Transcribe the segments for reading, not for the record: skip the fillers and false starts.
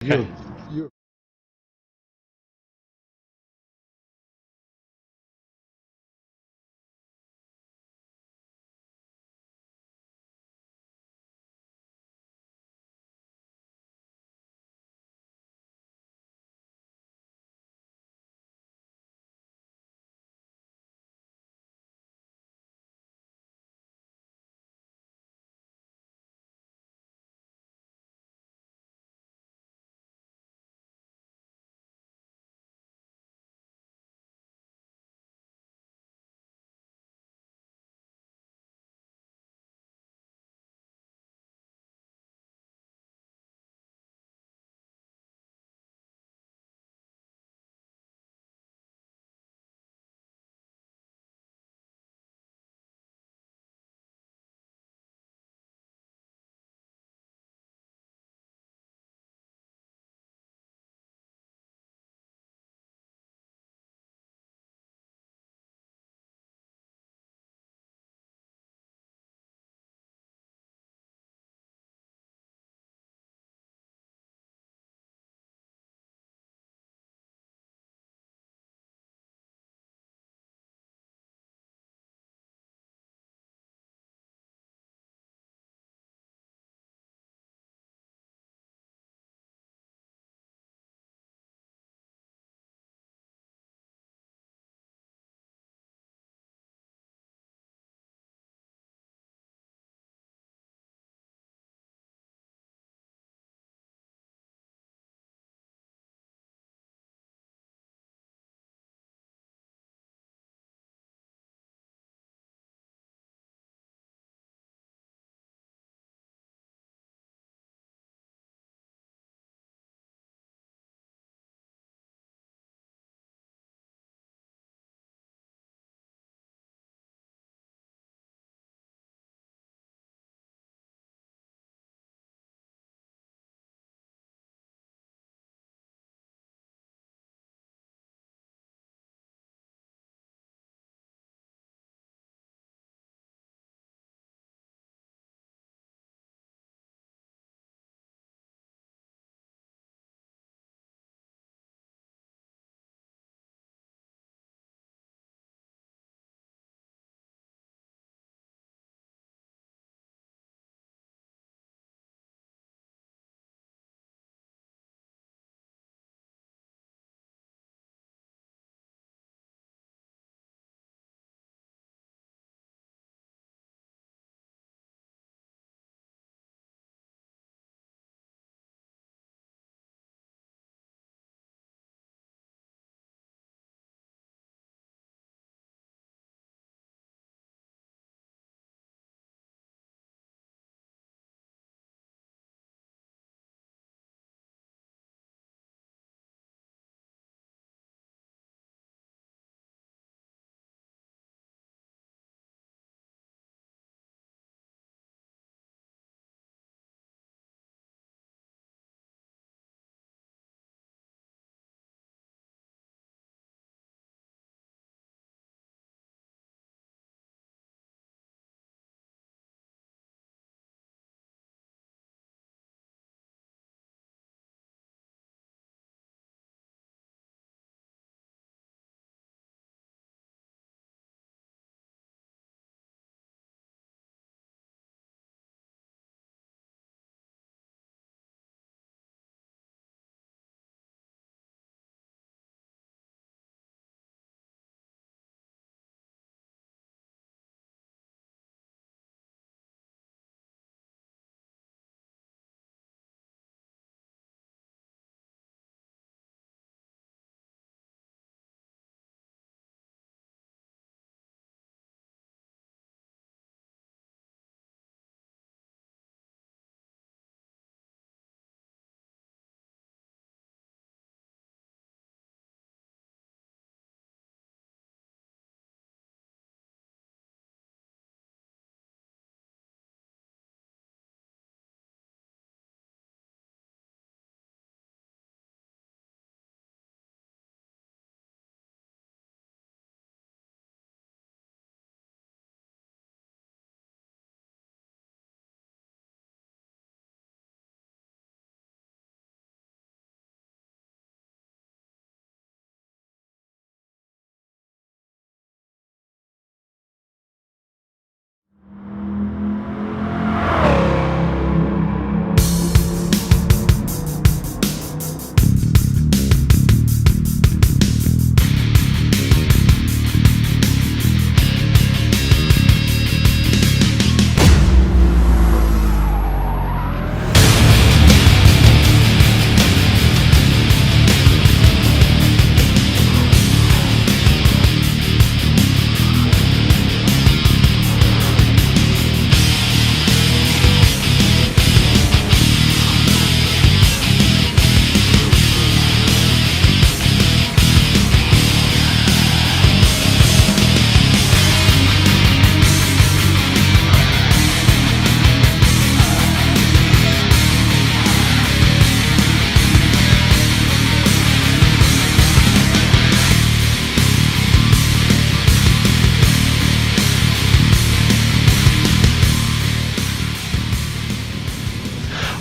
Okay. you're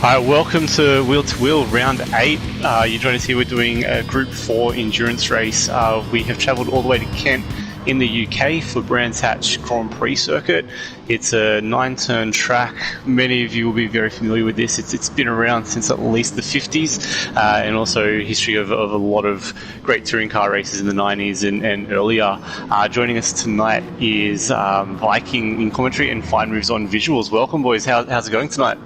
Hi, welcome to Wheel round 8. You join us here. We're doing a Group 4 endurance race. We have travelled all the way to Kent in the UK for Brands Hatch Grand Prix circuit. It's a 9-turn track. Many of you will be very familiar with this. It's been around since at least the 50s, and also history of a lot of great touring car races in the 90s and earlier. Joining us tonight is Viking in commentary and Fine Moves on visuals. Welcome, boys. How's it going tonight?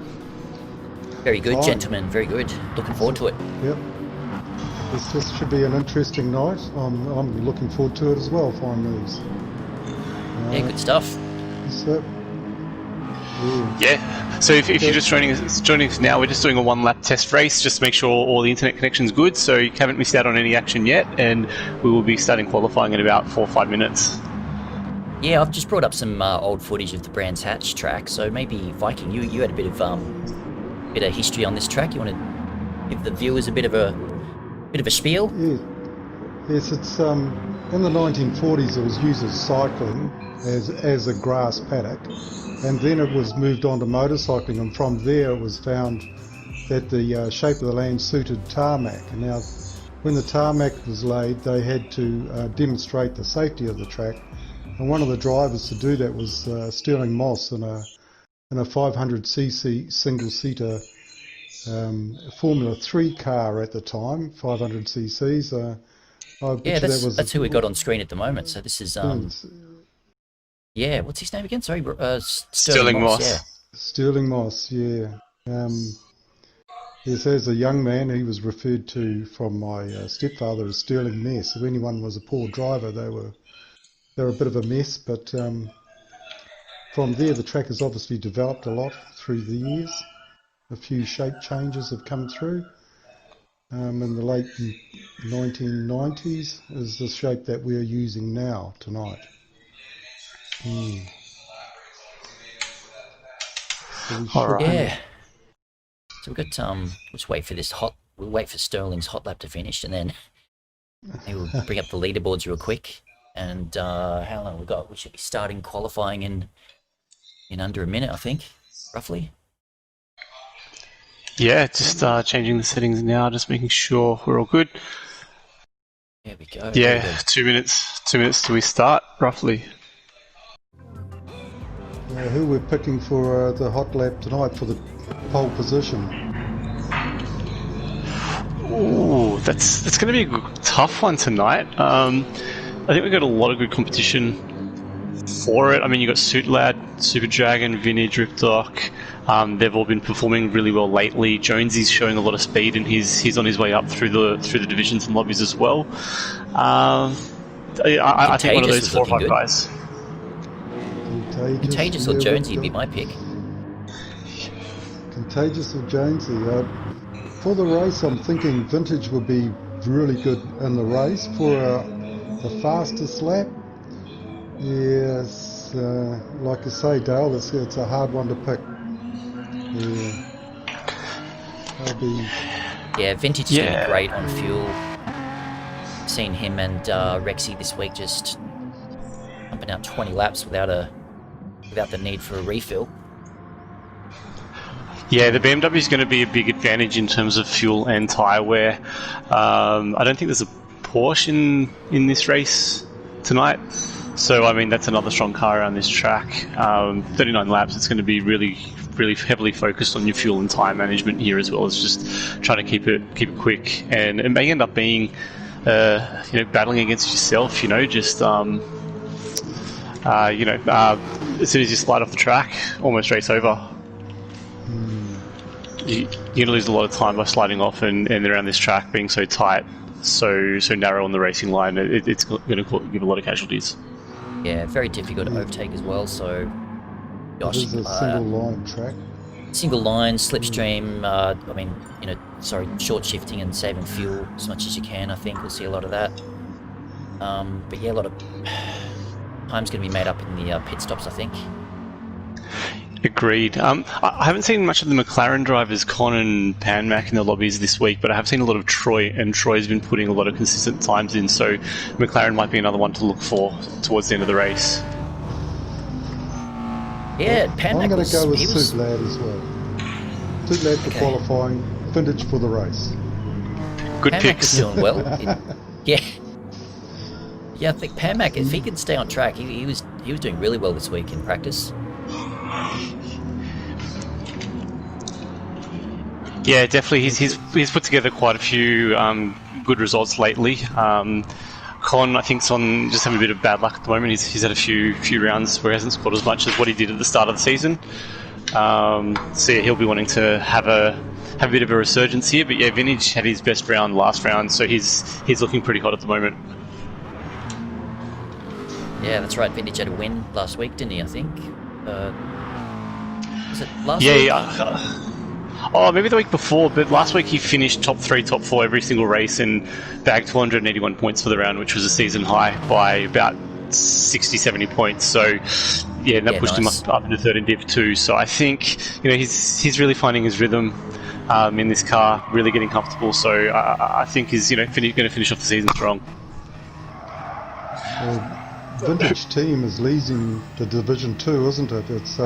Very good, gentlemen. Very good. Looking forward to it. Yep. This should be an interesting night. I'm looking forward to it as well. Fine moves. Yeah, good stuff. So, yeah. So if you're just joining us now, we're just doing a one-lap test race just to make sure all the internet connection's good. So you haven't missed out on any action yet, and we will be starting qualifying in about 4 or 5 minutes. Yeah, I've just brought up some old footage of the Brands Hatch track. So maybe Viking, you had a bit of history on this track. You want to give the viewers a bit of a spiel? yeah. Yes, it's in the 1940s it was used as cycling as a grass paddock, and then it was moved on to motorcycling, and from there it was found that the shape of the land suited tarmac. And now when the tarmac was laid, they had to demonstrate the safety of the track, and one of the drivers to do that was Sterling Moss in a 500cc single-seater Formula 3 car at the time, 500cc's. That's who we got on screen at the moment. So this is yeah, what's his name again? Sorry, Sterling Moss. Yeah. Sterling Moss, yeah. Yes, as a young man, he was referred to from my stepfather as Sterling Mess. If anyone was a poor driver, they were a bit of a mess, but from there the track has obviously developed a lot through the years. A few shape changes have come through. In the late 1990s is the shape that we're using now tonight. All right. Yeah. So we've got let's wait for we'll wait for Sterling's hot lap to finish, and then maybe we'll bring up the leaderboards real quick. And how long we got? We should be starting qualifying in under a minute, I think, roughly. Yeah, just changing the settings now, just making sure we're all good. There we go. Yeah, 2 minutes till we start, roughly. Who we're picking for the hot lap tonight for the pole position? Ooh, that's going to be a tough one tonight. I think we've got a lot of good competition for it. I mean, you've got Suit Lad, Super Dragon, Vinny, Drip Doc. They've all been performing really well lately. Jonesy's showing a lot of speed, and he's on his way up through the divisions and lobbies as well. I think one of those 4 or 5 guys. Contagious or Jonesy would be my pick. Contagious or Jonesy. For the race, I'm thinking Vintage would be really good in the race for the fastest lap. Yes, like you say, Dale, it's a hard one to pick. Yeah, Vintage is going to be great on fuel. Seen him and Rexy this week just pumping out 20 laps without the need for a refill. Yeah, the BMW is going to be a big advantage in terms of fuel and tyre wear. I don't think there's a Porsche in this race tonight. So, I mean, that's another strong car around this track. 39 laps, it's going to be really, really heavily focused on your fuel and tyre management here, as well as just trying to keep it quick. And it may end up being, battling against yourself, just, as soon as you slide off the track, almost race over. You're going to lose a lot of time by sliding off and around this track being so tight, so narrow on the racing line. It's going to give a lot of casualties. Yeah, very difficult to overtake as well. So, gosh, it is a single line track. Single line, slipstream. Short shifting and saving fuel as much as you can. I think we'll see a lot of that. But yeah, a lot of time's going to be made up in the pit stops, I think. Agreed. I haven't seen much of the McLaren drivers, Con and Panmac, in the lobbies this week, but I have seen a lot of Troy, and Troy's been putting a lot of consistent times in, so McLaren might be another one to look for towards the end of the race. Yeah, Panmac I'm going to go with Suit Lad as well. 2 lap for Okay. qualifying, Vintage for the race. Good Pamak picks. is doing well. Yeah. Yeah, I think Pamak, if he could stay on track, he was doing really well this week in practice. Yeah, definitely. He's put together quite a few good results lately. Con, I think, is on just having a bit of bad luck at the moment. He's had a few rounds where he hasn't scored as much as what he did at the start of the season. So yeah, he'll be wanting to have a bit of a resurgence here. But yeah, Vintage had his best round last round, so he's looking pretty hot at the moment. Yeah, that's right. Vintage had a win last week, didn't he? I think. Was it last Yeah, week? yeah. Oh, maybe the week before, but last week he finished top 3, top 4 every single race and bagged 481 points for the round, which was a season high by about 60, 70 points. So, yeah, that pushed him up into third in Div 2. So I think, he's really finding his rhythm in this car, really getting comfortable. So I think he's, going to finish off the season strong. Vintage team is leading the Division 2, isn't it? It's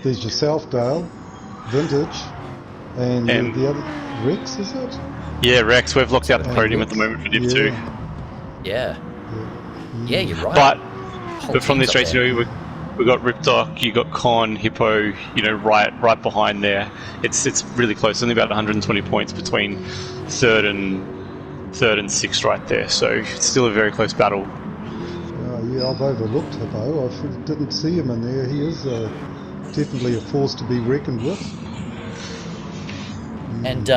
there's yourself, Dale, Vintage, and the other, Rex, is it? Yeah, Rex. We've locked out the podium at the moment for Div 2. Yeah. Yeah, you're right. But from this race, we got Ripdoc, you got Con, Hippo, right behind there. It's really close. Only about 120 points between third and sixth right there. So it's still a very close battle. Yeah, I've overlooked Hippo. I didn't see him in there. He is definitely a force to be reckoned with. And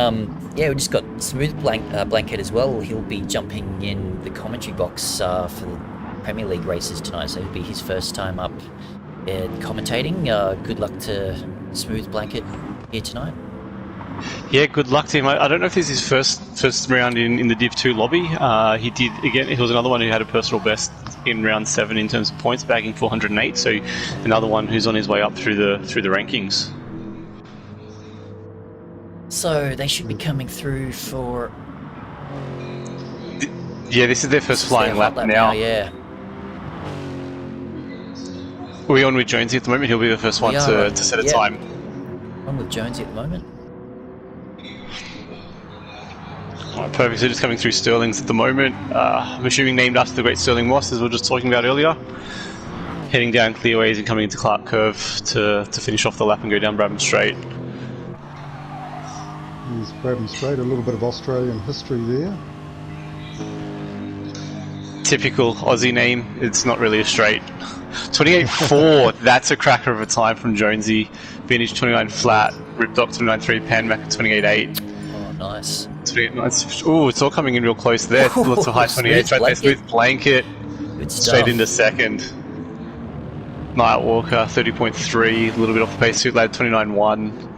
yeah, we just got Smooth Blanket as well. He'll be jumping in the commentary box for the Premier League races tonight, so it'll be his first time up commentating. Good luck to Smooth Blanket here tonight. Yeah, good luck to him. I don't know if this is his first round in the Div 2 lobby. He did, again, he was another one who had a personal best in round 7 in terms of points, bagging 408, so another one who's on his way up through the rankings. So they should be coming through for... Yeah, this is their first flying lap now. Yeah. Are we on with Jonesy at the moment? He'll be the first one to set a time. I'm with Jonesy at the moment. Alright, perfect. So just coming through Sterling's at the moment. I'm assuming named after the great Sterling Moss, as we were just talking about earlier. Heading down Clearways and coming into Clark Curve to finish off the lap and go down Brabham Straight. Here's Brabham Straight, a little bit of Australian history there. Typical Aussie name. It's not really a straight. 28.4. That's a cracker of a time from Jonesy. Vintage 29 flat. Ripdoc 29.3. Panmac 28.8. Oh, nice. 28.9. Oh, it's all coming in real close there. Lots of high 28s right there. Smooth Blanket. Good stuff. Straight into second. Nightwalker 30.3. A little bit off the pace. Suit Lad 29.1.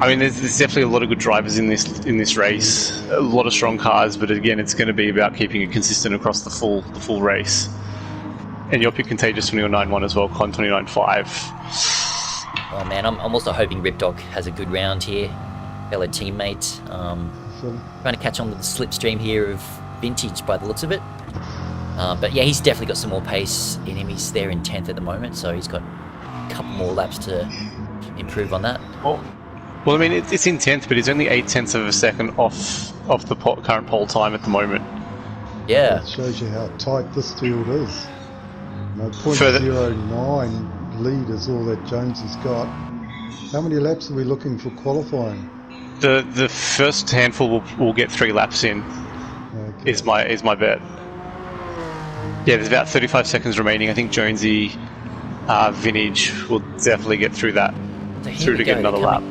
I mean, there's definitely a lot of good drivers in this race. A lot of strong cars, but again, it's going to be about keeping it consistent across the full race. And your pick Contagious 29.1 as well, Con 29.5. Oh man, I'm also hoping Ripdoc has a good round here. Fellow teammate. Trying to catch on to the slipstream here of Vintage by the looks of it. But yeah, he's definitely got some more pace in him. He's there in 10th at the moment, so he's got a couple more laps to improve on that. Well, I mean, it's in 10th, but he's only 0.8 of a second off the current pole time at the moment. Yeah. It shows you how tight this field is. 0.09 lead is all that Jones has got. How many laps are we looking for qualifying? The first handful will get 3 laps in. Okay. Is my bet. Yeah, there's about 35 seconds remaining. I think Jonesy, Vintage will definitely get through that. So get another lap.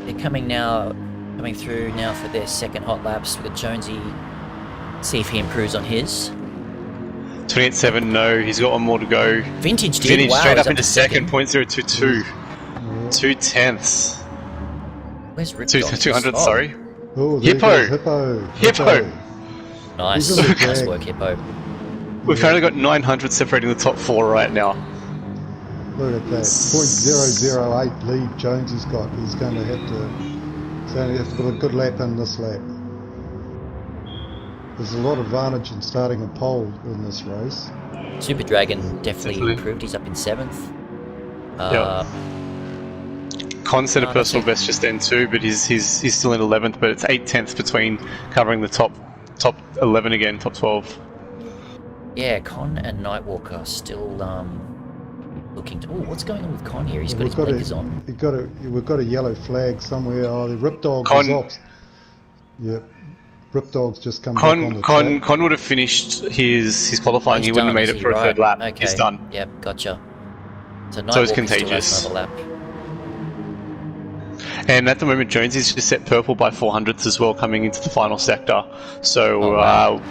They're coming through now for their second hot laps. We've got Jonesy. See if he improves on his. 28.7, no, he's got one more to go. Vintage did. Vintage wow, straight up into second, 0.022. 2/10. Where's Ripdoc? 200, sorry. Oh, Hippo. Nice. Nice work, Hippo. We've currently got 900 separating the top 4 right now. Look at that, 0.008 lead Jones has got. He's going to have to put a good lap in this lap. There's a lot of advantage in starting a pole in this race. Super Dragon definitely improved. He's up in 7th. Con set a Oh, that's personal it. best just then too, but he's still in 11th, but it's 8/10 between covering the top 11 again, top 12. Yeah, Con and Nightwalker are still looking to... Oh, what's going on with Con here? He's got his blinkers on. We've got a yellow flag somewhere. Oh, the Ripdog was Con off. Yep. Ripdog's just come back on the track. Con would have finished his qualifying. He's He wouldn't done, have made is it he? for a third lap. Okay. He's done. Yep, gotcha. So So it's Nightwalker contagious. still has another lap. And at the moment, Jonesy's just set purple by 400ths as well, coming into the final sector. So Oh, wow.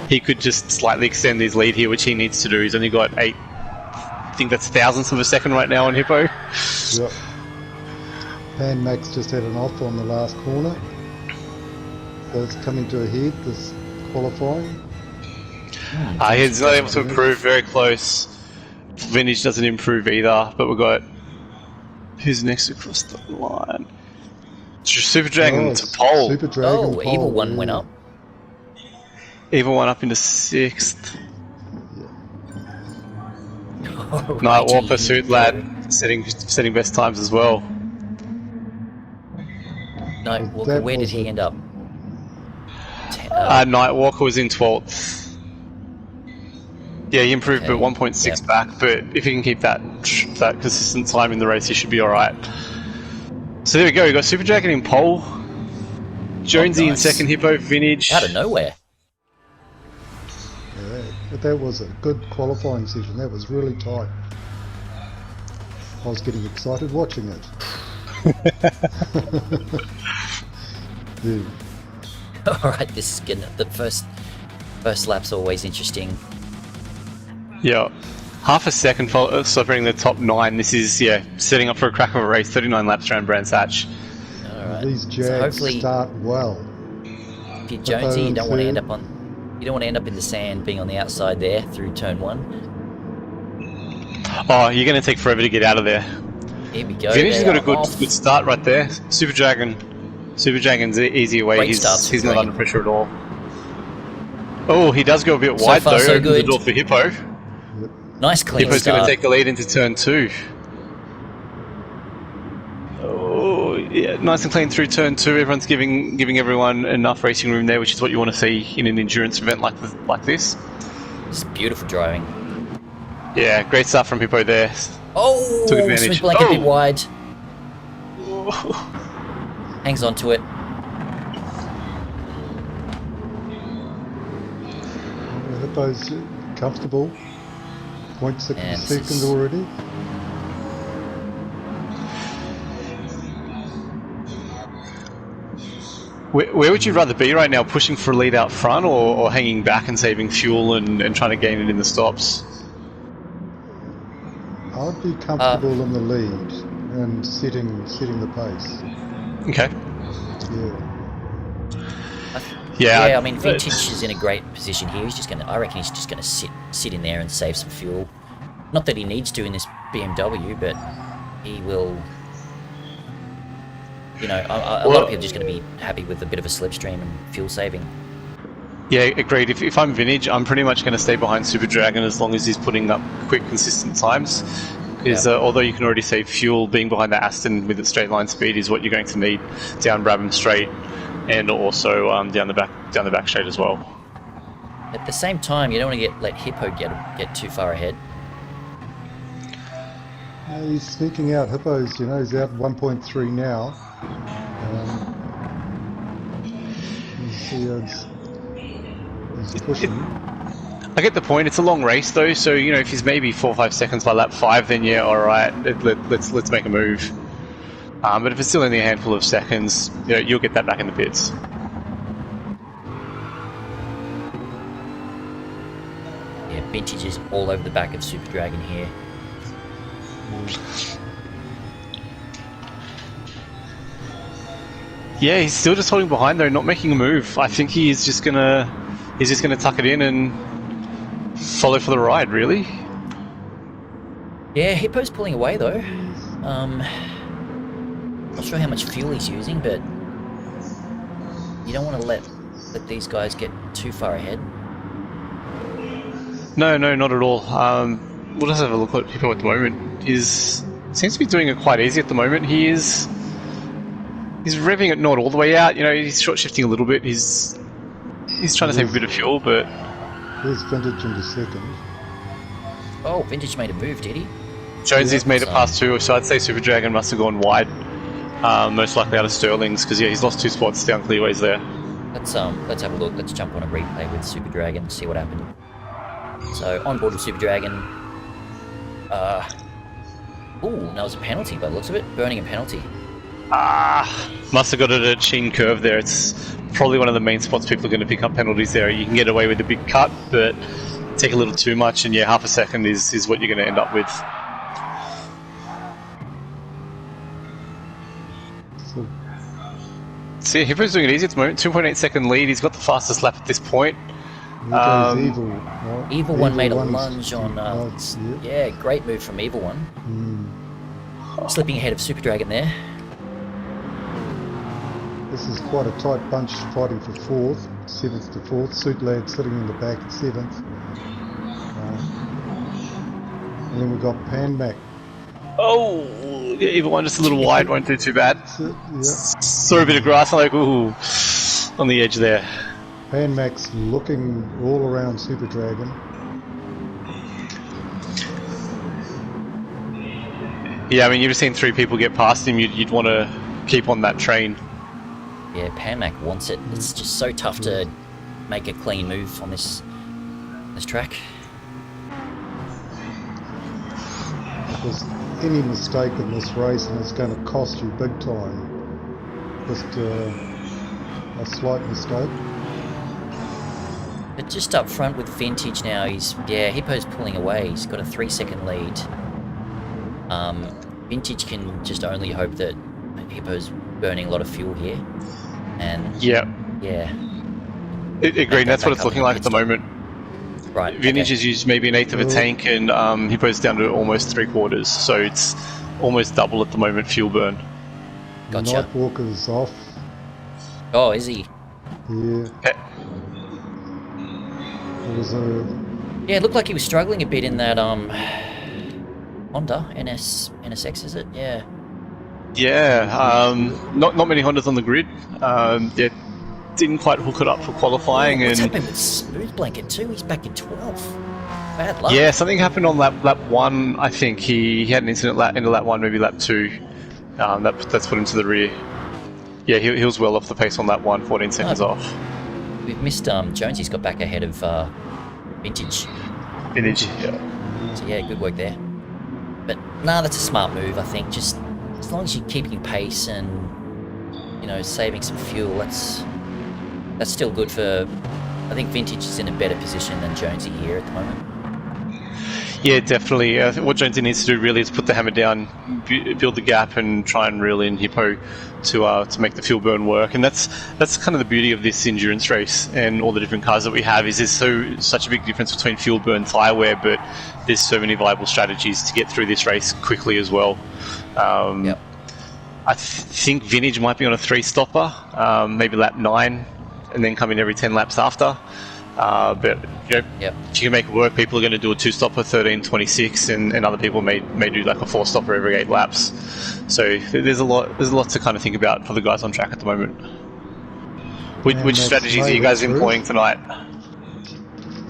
he could just slightly extend his lead here, which he needs to do. He's only got 8, I think that's thousandths of a second right now on Hippo. Yep. Pan Max just had an off on the last corner. So it's coming to a head, this qualifying. He's not able to improve, very close. Vintage doesn't improve either, but we've got... Who's next across the line? Super Dragon to pole. Super Dragon Oh, pole, Evil One yeah. went up. Evil One up into 6th. Righty. Nightwalker, Suit Lad, setting best times as well. Nightwalker, That where did was he a- end up? Nightwalker was in 12th. Yeah, he improved Okay, but 1.6 yep. back, but if he can keep that consistent time in the race, he should be alright. So there we go, we got Super Dragon in pole, Jonesy in nice. second, Hippo, Vintage. Out of nowhere. Yeah, but that was a good qualifying session. That was really tight. I was getting excited watching it. Yeah. Alright, this is getting... The first lap's always interesting. Yeah. Half a second separating the top 9. This is, setting up for a crack of a race, 39 laps around Brands Hatch. Alright. These So Jags hopefully, start well. if you're Jonesy, you don't want to third. end up on... You don't want to end up in the sand being on the outside there through turn 1. Oh, you're going to take forever to get out of there. Here we go. Vintage has they got a are good off. start right there. Super Dragon's easy away. Great start, He's Super not Dragon. under pressure at all. Oh, he does go a bit So wide far, though. so Opens the good. door for Hippo. Nice clean Hippo's going to start. take the lead into turn 2. Oh, yeah, nice and clean through turn 2. Everyone's giving everyone enough racing room there, which is what you want to see in an endurance event like this. It's beautiful driving. Yeah, great start from Hippo there. Oh, Took advantage. Smith blanket a bit Oh. wide. Hangs on to it. Hippo's comfortable. 0.6 And this second is- already. Where would you rather be right now, pushing for a lead out front or hanging back and saving fuel and trying to gain it in the stops? I'd be comfortable in the lead and setting the pace. Okay. Yeah. Yeah, I mean, Vintage is in a great position here. I reckon he's just gonna sit in there and save some fuel. Not that he needs to in this BMW, but he will. You know, a lot of people are just going to be happy with a bit of a slipstream and fuel saving. Yeah, agreed. If I'm Vintage, I'm pretty much going to stay behind Super Dragon as long as he's putting up quick, consistent times. Because although you can already save fuel, being behind the Aston with its straight line speed is what you're going to need down Brabham Straight and also down the back straight as well. At the same time, you don't want to let Hippo get too far ahead. He's sneaking out. Hippo's, he's out 1.3 now. He's pushing. I get the point. It's a long race though, so if he's maybe 4 or 5 seconds by lap 5, then yeah, all right, let's make a move. But if it's still only a handful of seconds, you'll get that back in the pits. Yeah, Vintage is all over the back of Super Dragon here. Yeah, he's still just holding behind though, not making a move. I think he's just gonna tuck it in and follow for the ride, really. Yeah, Hippo's pulling away though. Not sure how much fuel he's using, but you don't want to let these guys get too far ahead. No, not at all. We'll just have a look at Hippo at the moment. His seems to be doing it quite easy at the moment. He's revving it not all the way out. You know, he's short shifting a little bit. He's trying to save a bit of fuel, but There's Vintage into second. Oh, Vintage made a move, did he? Jonesy's made it past 2, so I'd say Super Dragon must have gone wide. Most likely out of Sterling's, because yeah, he's lost 2 spots down clearways there. Let's have a look. Let's jump on a replay with Super Dragon, see what happened. So on board with Super Dragon. Ooh, that was a penalty by the looks of it. Burning a penalty. Must have got it at a chin curve there. It's probably one of the main spots people are going to pick up penalties there. You can get away with a big cut, but take a little too much, and yeah, half a second is what you're going to end up with. So yeah, Hippo's doing it easy at the moment. 2.8 second lead. He's got the fastest lap at this point. Evil. Right? Evil One made a One's- lunge on. yeah. Yeah, great move from Evil One. Slipping ahead of Super Dragon there. This is quite a tight bunch fighting for 4th, 7th to 4th. Suit Lad sitting in the back at 7th. And then we've got Pan Mac. Oh, yeah, Evil One just a little wide, won't do too bad. Yeah. Saw a bit of grass, I'm like, ooh, on the edge there. Pan Mac's looking all around Super Dragon. Yeah, I mean, you've just seen 3 people get past him. You'd want to keep on that train. Yeah, Panmac wants it. It's just so tough to make a clean move on this track. Because any mistake in this race and it's going to cost you big time. Just a slight mistake. But just up front with Vintage now, Hippo's pulling away. He's got a 3-second lead. Vintage can just only hope that Hippo's burning a lot of fuel here. And yeah. Agreed, that's what it's looking like at the moment. Right. Vintage has used maybe an eighth of a tank, and Hippo's down to almost 3/4, so it's almost double at the moment fuel burn. Gotcha. Nightwalker's off. Oh, is he? Yeah. It was Yeah, it looked like he was struggling a bit in that Honda NSX, is it? Yeah. Yeah, not many Hondas on the grid. Yeah, didn't quite hook it up for qualifying. What's and happened with Smooth Blanket too? He's back in 12th. Bad luck. yeah, something happened on lap 1. I think he had an incident into lap 1, maybe lap 2. That's put him to the rear. Yeah, he was well off the pace on lap 1, 14 seconds off. We've missed Jonesy's got back ahead of Vintage. Yeah. So yeah, good work there. But nah, that's a smart move, I think. Just as long as you're keeping pace and saving some fuel, that's still good for. I think Vintage is in a better position than Jonesy here at the moment. Yeah, definitely. What Jonesy needs to do really is put the hammer down, build the gap, and try and reel in Hippo to make the fuel burn work. And that's kind of the beauty of this endurance race and all the different cars that we have. Is there's such a big difference between fuel burn, tyre wear, but there's so many viable strategies to get through this race quickly as well. Yep. I think Vintage might be on a 3-stopper, maybe lap 9, and then come in every 10 laps after. But if you can make it work, people are going to do a 2-stopper 13:26, and other people may do like a 4-stopper every 8 laps. So there's a lot to kind of think about for the guys on track at the moment. Which strategies are you guys employing tonight?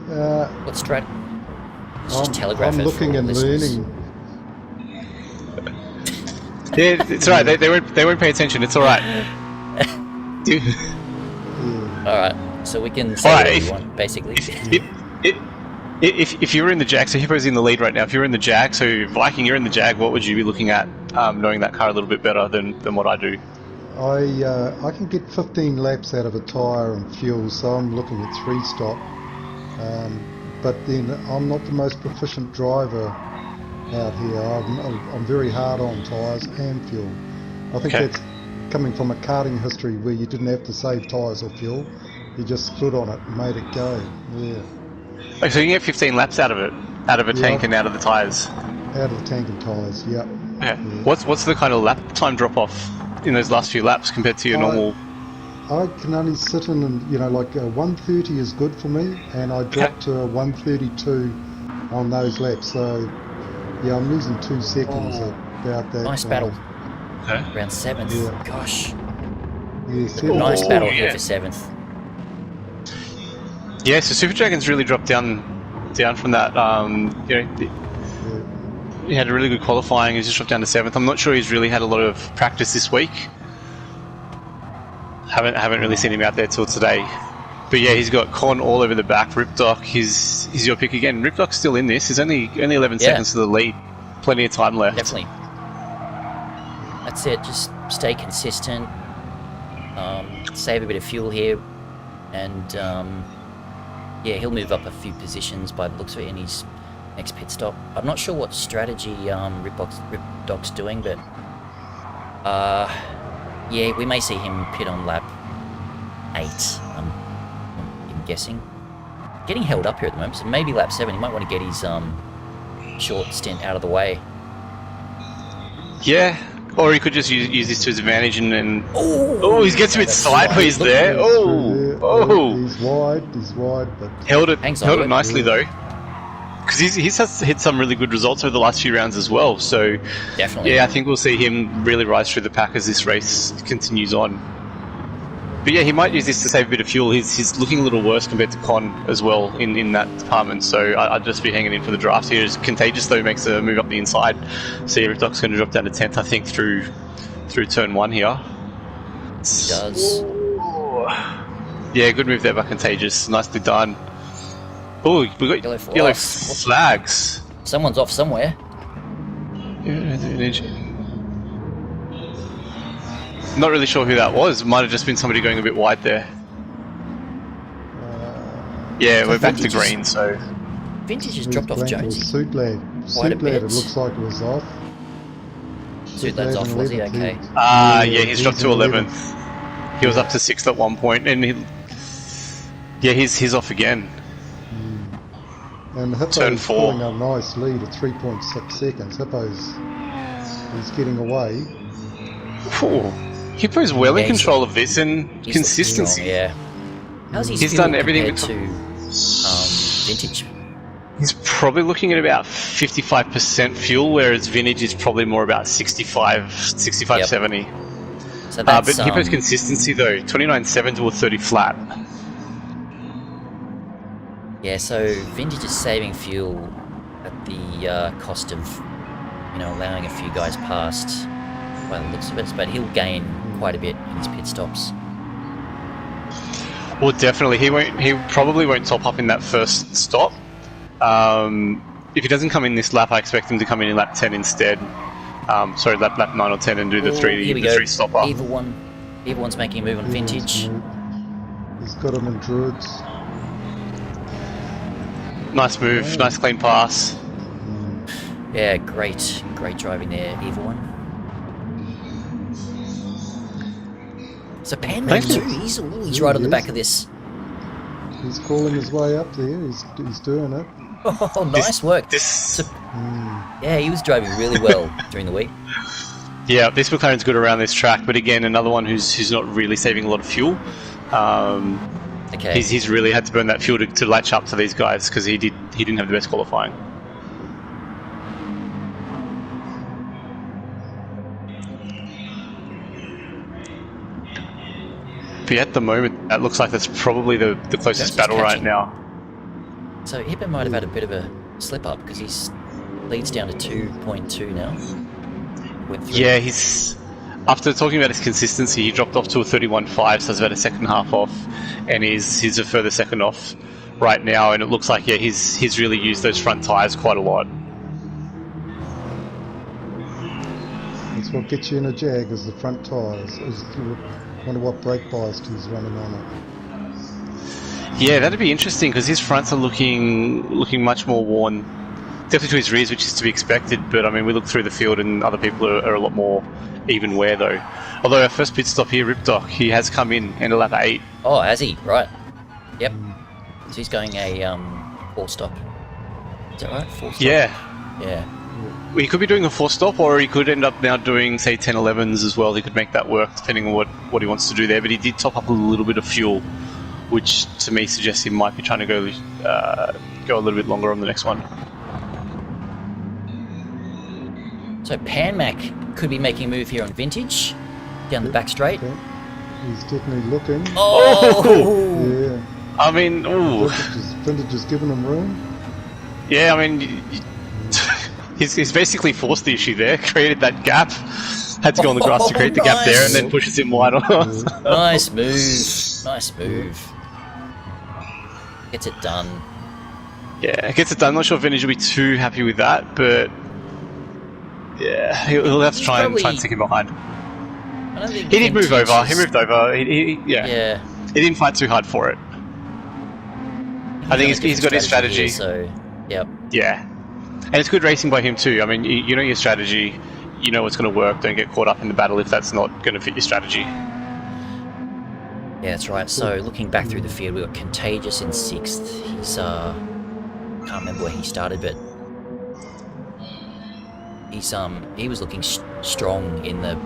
What strat? Just telegraph I'm it looking for and listeners. learning. Yeah, it's all right. They won't pay attention. It's all right. All right, so we can say whatever we want, basically. If you were in the Jag, so Hippo's in the lead right now. If you're in the Jag, so Viking, you're in the Jag. What would you be looking at, knowing that car a little bit better than what I do? I can get 15 laps out of a tyre and fuel, so I'm looking at 3-stop. But then I'm not the most proficient driver out here. I'm very hard on tyres and fuel. I think that's coming from a karting history where you didn't have to save tyres or fuel. You just stood on it and made it go. Yeah. Okay, so you can get 15 laps out of it, out of a tank and out of the tyres. Out of the tank and tyres, yep. Yeah. What's the kind of lap time drop off in those last few laps compared to your normal? I can only sit in and, 130 is good for me, and I drop to a 132 on those laps. So, yeah, I'm losing 2 seconds about that. Nice battle. Okay. Around 7th. Yeah. Gosh. Yes, Nice Oh, battle yeah. here for 7th. Yeah, so Super Dragon's really dropped down from that. He had a really good qualifying. He's just dropped down to 7th. I'm not sure he's really had a lot of practice this week. Haven't really seen him out there till today. But yeah, he's got Con all over the back. Ripdoc, he's your pick again. Ripdoc's still in this. He's only 11 seconds to the lead. Plenty of time left. Definitely. That's it. Just stay consistent. Save a bit of fuel here. And yeah, he'll move up a few positions by the looks of it in his next pit stop. I'm not sure what strategy Ripdoc's doing, but yeah, we may see him pit on lap 8. I'm guessing. Getting held up here at the moment, so maybe lap 7. He might want to get his short stint out of the way. Yeah, or he could just use this to his advantage and Oh, he gets a bit sideways there. Oh, He's wide, but held it Hangs on to it. nicely though. Because he's hit some really good results over the last few rounds as well. So Definitely. yeah, I think we'll see him really rise through the pack as this race continues on. But yeah, he might use this to save a bit of fuel. He's looking a little worse compared to Con as well in that department. So I'd just be hanging in for the draft here. Contagious though makes a move up the inside. So yeah, Ripdoc's going to drop down to 10th, I think, through turn 1 here. He does. Yeah, good move there by Contagious. Nicely done. Oh, we got yellow flags. Someone's off somewhere. Not really sure who that was. Might have just been somebody going a bit wide there. Yeah, we're back to green, so... Vintage has dropped off Jonesy. Suit lad. Quite a bit. It looks like it was off. Suit lad's off, was he? Okay. Yeah, he's dropped to 11th. He was up to 6th at one point, and he's off again. And Turn Hippo's 4. pulling a nice lead of 3.6 seconds. He's getting away. Ooh. Hippo's well in Yeah, he's- control of this, and He's consistency. strong, yeah. How's his He's fuel done everything compared to Vintage? He's probably looking at about 55% fuel, whereas Vintage is probably more about 65, Yep. 70. So that's But Hippo's consistency though, 29.7 to a 30 flat. yeah. So Vintage is saving fuel at the cost of allowing a few guys past by the looks of it, but he'll gain quite a bit in his pit stops. Well, definitely, he probably won't top up in that first stop. If he doesn't come in this lap, I expect him to come in lap 10 instead. Sorry, lap 9 or 10 and do the Here we go. three stopper. Everyone's making a move on Vintage. He's got him in Druids. Nice move, nice clean pass. Yeah, great driving there, Evil One. So Pan Thanks. too. He's right on the back of this. He's crawling his way up there. He's doing it. Oh, nice work. Yeah, he was driving really well during the week. Yeah, this McLaren's good around this track, but again, another one who's not really saving a lot of fuel. Okay. He's really had to burn that fuel to latch up to these guys because he didn't have the best qualifying. But at the moment, that looks like that's probably the closest battle right now. So Hippo might have had a bit of a slip up because he's leads down to 2.2 now. Yeah, he's after talking about his consistency, he dropped off to a 31.5, so it's about a second half off, and he's a further second off right now. And it looks like he's really used those front tires quite a lot. That's what gets you in a Jag is the front tyres. I wonder what brake bias he's running on it. Yeah, that'd be interesting because his fronts are looking much more worn. Definitely to his rears, which is to be expected. But I mean, we look through the field and other people are a lot more even wear though. Although our first pit stop here, Ripdoc, he has come in a lap 8. Oh, has he? Right. Yep. So he's going a 4-stop. Is that right? 4-stop. Yeah. Yeah. Well, he could be doing a 4-stop, or he could end up now doing, say, 10-11s as well. He could make that work, depending on what he wants to do there. But he did top up a little bit of fuel, which to me suggests he might be trying to go a little bit longer on the next one. So Panmac could be making a move here on Vintage. Down the back straight. Okay. He's definitely looking. Oh! Yeah. I mean, ooh. Vintage is giving him room. Yeah, I mean, he's basically forced the issue there, created that gap, had to go on the grass to create the gap there, and then pushes him wide on. Nice move. Nice move. Gets it done. Yeah, it gets it done. I'm not sure if Vintage will be too happy with that, but yeah, he'll have to try and stick him behind. I don't think He did move Vintage over. is- He moved over. Yeah. He didn't fight too hard for it. I think he's got his strategy. Here, so, yep. Yeah, and it's good racing by him too. I mean, you know your strategy, you know what's going to work. Don't get caught up in the battle if that's not going to fit your strategy. Yeah, that's right. So looking back through the field, we got Contagious in 6th. He's can't remember where he started, but he was looking strong in the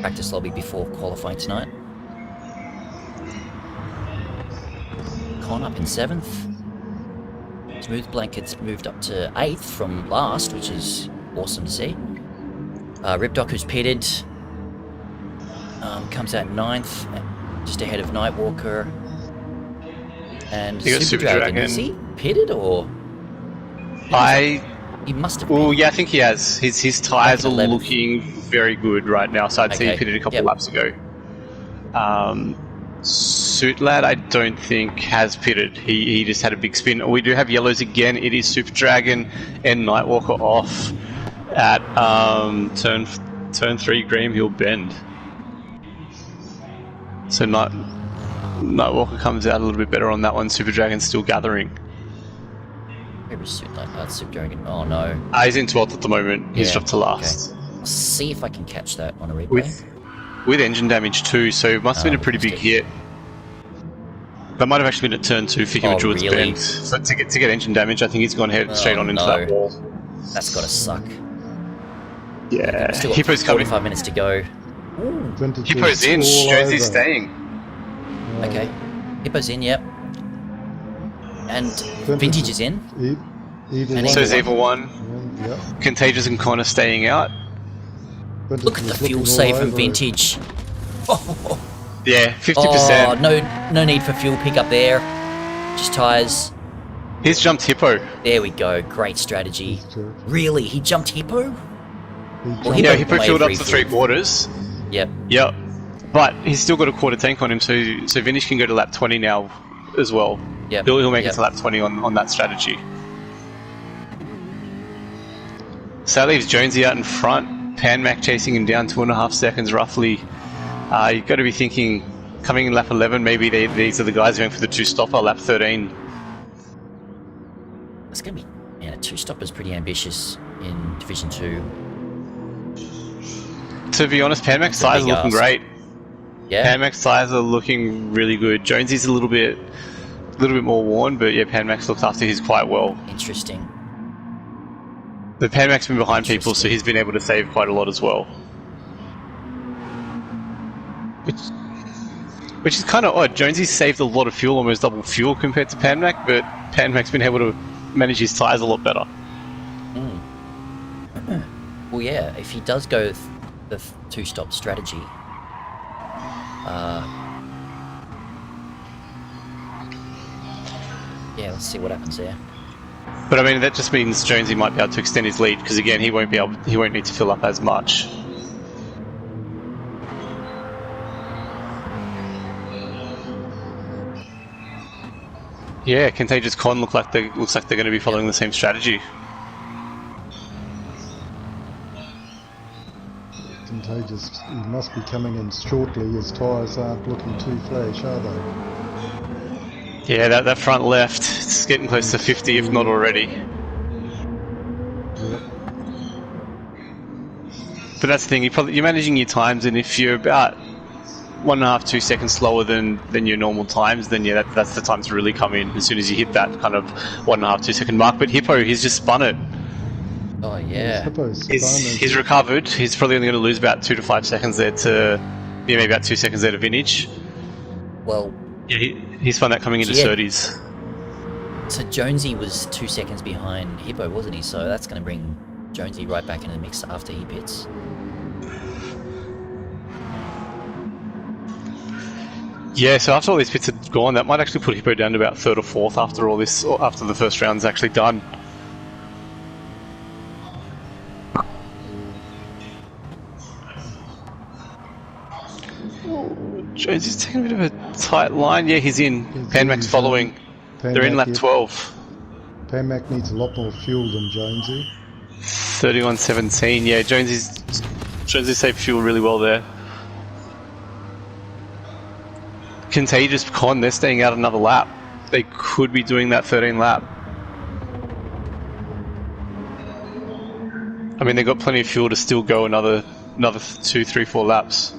practice lobby before qualifying tonight. Con up in 7th. Smooth Blankets moved up to 8th from last, which is awesome to see. Ripdoc, who's pitted, comes out 9th, just ahead of Nightwalker. And You got Super Super Dragon, Dragon. is he pitted or? He must have been. Oh yeah, I think he has. His tyres are 11th. looking very good right now, so I'd say he Okay. pitted a couple Yep. laps ago. Suit Lad, I don't think has pitted. He just had a big spin. We do have yellows again. It is Super Dragon and Nightwalker off at turn 3 Graham Hill Bend. So Nightwalker comes out a little bit better on that one. Super Dragon's still gathering. Maybe Super Dragon. Oh no. He's in 12th at the moment. He's Yeah, dropped to last. Okay. I'll see if I can catch that on a replay. With engine damage too, so it must have been a pretty big must hit. That might have actually been a turn 2 for him Oh, at Druid's really? Bend. So to get engine damage, I think he's gone straight on into that wall. That's gotta suck. Yeah, Still got Hippo's coming. 45 minutes to go. Vintage Hippo's is in. all Jonesy's over. staying. Okay. Hippo's in, yep. And Vintage is in. Evil And one. So is Evil One. Yeah. Contagious and Connor staying out. Vintage Look at the is looking fuel all save from over it. Vintage. Yeah, Oh, 50%. no need for fuel pickup there. Just tyres. He's jumped Hippo. There we go. Great strategy. Really? He jumped Hippo? Well, Yeah, Hippo Hippo may filled have up to refilled. 3/4. Yep. Yep. But he's still got a quarter tank on him, so Vintage can go to lap 20 now as well. Yep. He'll make Yep. it to lap 20 on that strategy. So that leaves Jonesy out in front. Panmac chasing him down 2.5 seconds roughly. You've got to be thinking, coming in lap 11, maybe these are the guys going for the 2-stopper, lap 13. It's going to be... Yeah, 2-stopper's pretty ambitious in Division 2. To be honest, Panmac's It's a tyres are big looking ask. great. Yeah? Panmac's tyres are looking really good. Jonesy's a little bit more worn, but yeah, Panmac's looked after his quite well. Interesting. The Panmac's been behind people, so he's been able to save quite a lot as well. Which is kind of odd. Jonesy's saved a lot of fuel, almost double fuel compared to Panmac, but Panmac's been able to manage his tyres a lot better. Well, yeah, if he does go with the 2-stop strategy, yeah, let's see what happens there. But I mean, that just means Jonesy might be able to extend his lead, because again, he won't need to fill up as much. Yeah, Contagious Con looks like they're going to be following the same strategy. Contagious. He must be coming in shortly. His tyres aren't looking too flash, are they? Yeah, that front left, it's getting close to 50, if not already. Yep. But that's the thing, you're managing your times, and if you're about 1.5, 2 seconds slower than your normal times, then yeah, that's the time to really come in, as soon as you hit that kind of 1.5, 2 second mark. But Hippo, he's just spun it. Oh, yeah. Hippo's He's recovered. He's probably only going to lose about 2 to 5 seconds there to, yeah, maybe about 2 seconds there to Vintage. Well, Yeah, he spun that coming into Yeah. 30s. so Jonesy was 2 seconds behind Hippo, wasn't he? So that's going to bring Jonesy right back in the mix after he pits. Yeah, so after all these pits are gone, that might actually put Hippo down to about 3rd or 4th after all this, or after the first round's actually done. Jones is taking a bit of a tight line. Yeah, he's in. Panmac's following. They're in lap 12. Panmac needs a lot more fuel than Jonesy. 31.17. Yeah, Jonesy's saved fuel really well there. Contagious Con, they're staying out another lap. They could be doing that 13 lap. I mean, they've got plenty of fuel to still go another 2, 3, 4 laps.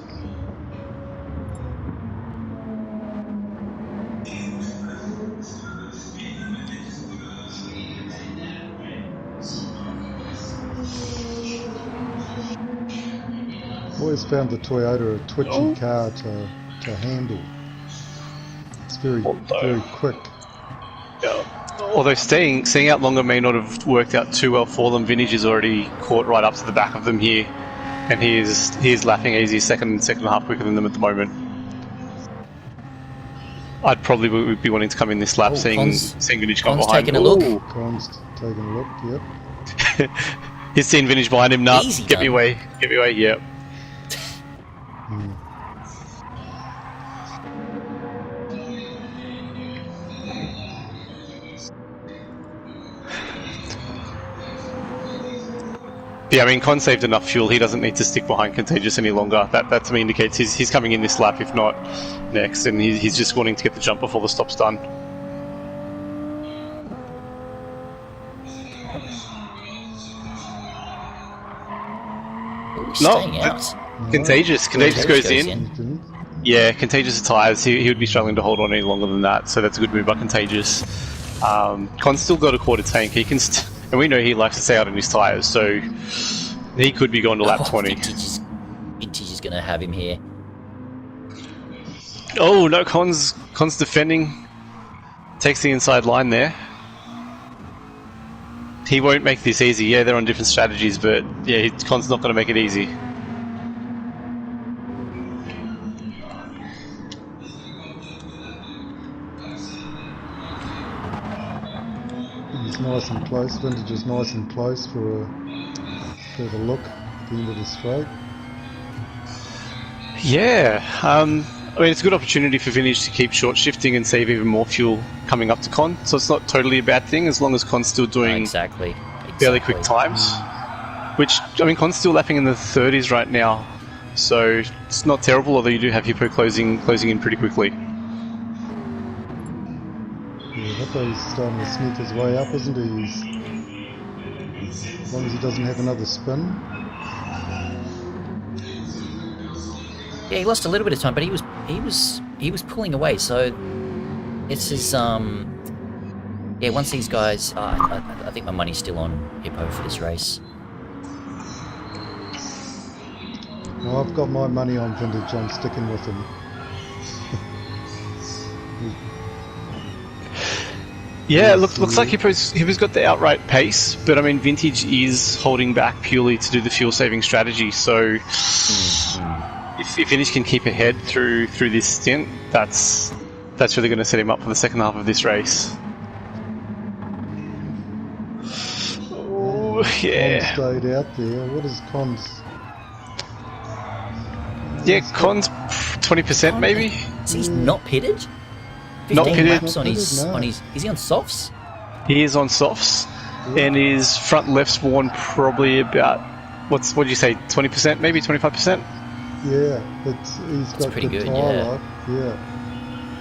Always found the Toyota a twitchy car to handle. It's very quick. Yeah. Although staying out longer may not have worked out too well for them. Vintage is already caught right up to the back of them here, and he is lapping easy, second and a half quicker than them at the moment. I'd probably be wanting to come in this lap, seeing Vintage come behind. Taking a look. Con's taking a look. Yep. He's seen Vintage behind him. Nah, get me away. Yep. Yeah, I mean, Con saved enough fuel. He doesn't need to stick behind Contagious any longer. That to me indicates he's coming in this lap, if not next, and he's just wanting to get the jump before the stop's done. Staying out. Contagious goes in. Yeah, Contagious tires. He would be struggling to hold on any longer than that, so that's a good move by Contagious. Con's still got a quarter tank. He can, and we know he likes to stay out on his tires, so he could be going to lap 20. Vintage is going to have him here. Oh no, Con's defending. Takes the inside line there. He won't make this easy. Yeah, they're on different strategies, but yeah, Con's not going to make it easy. He's nice and close. Vintage is nice and close for a look at the end of the straight. Yeah, I mean, it's a good opportunity for Vintage to keep short shifting and save even more fuel coming up to Con, so it's not totally a bad thing as long as Con's still doing fairly quick times. Which, I mean, Con's still lapping in the 30s right now, so it's not terrible, although you do have Hippo closing in pretty quickly. Yeah, Hippo's starting to sneak his way up, isn't he? As long as he doesn't have another spin. Yeah, he lost a little bit of time, but he was pulling away. So it's his yeah. Once these guys, I think my money's still on Hippo for this race. No, I've got my money on Vintage. I'm sticking with him. Yeah, looks like Hippo's got the outright pace, but I mean, Vintage is holding back purely to do the fuel saving strategy. So if Vintage can keep ahead through this stint, that's really going to set him up for the second half of this race. Oh yeah. Con stayed out there. What is Con's? Yeah, Con's 20% maybe. So he's not pitted. Not pitted. Laps on his. Is he on softs? He is on softs, and his front left's worn probably about what did you say? 20%, maybe 25%. Yeah, he's got pretty good good, tire yeah. life. Yeah,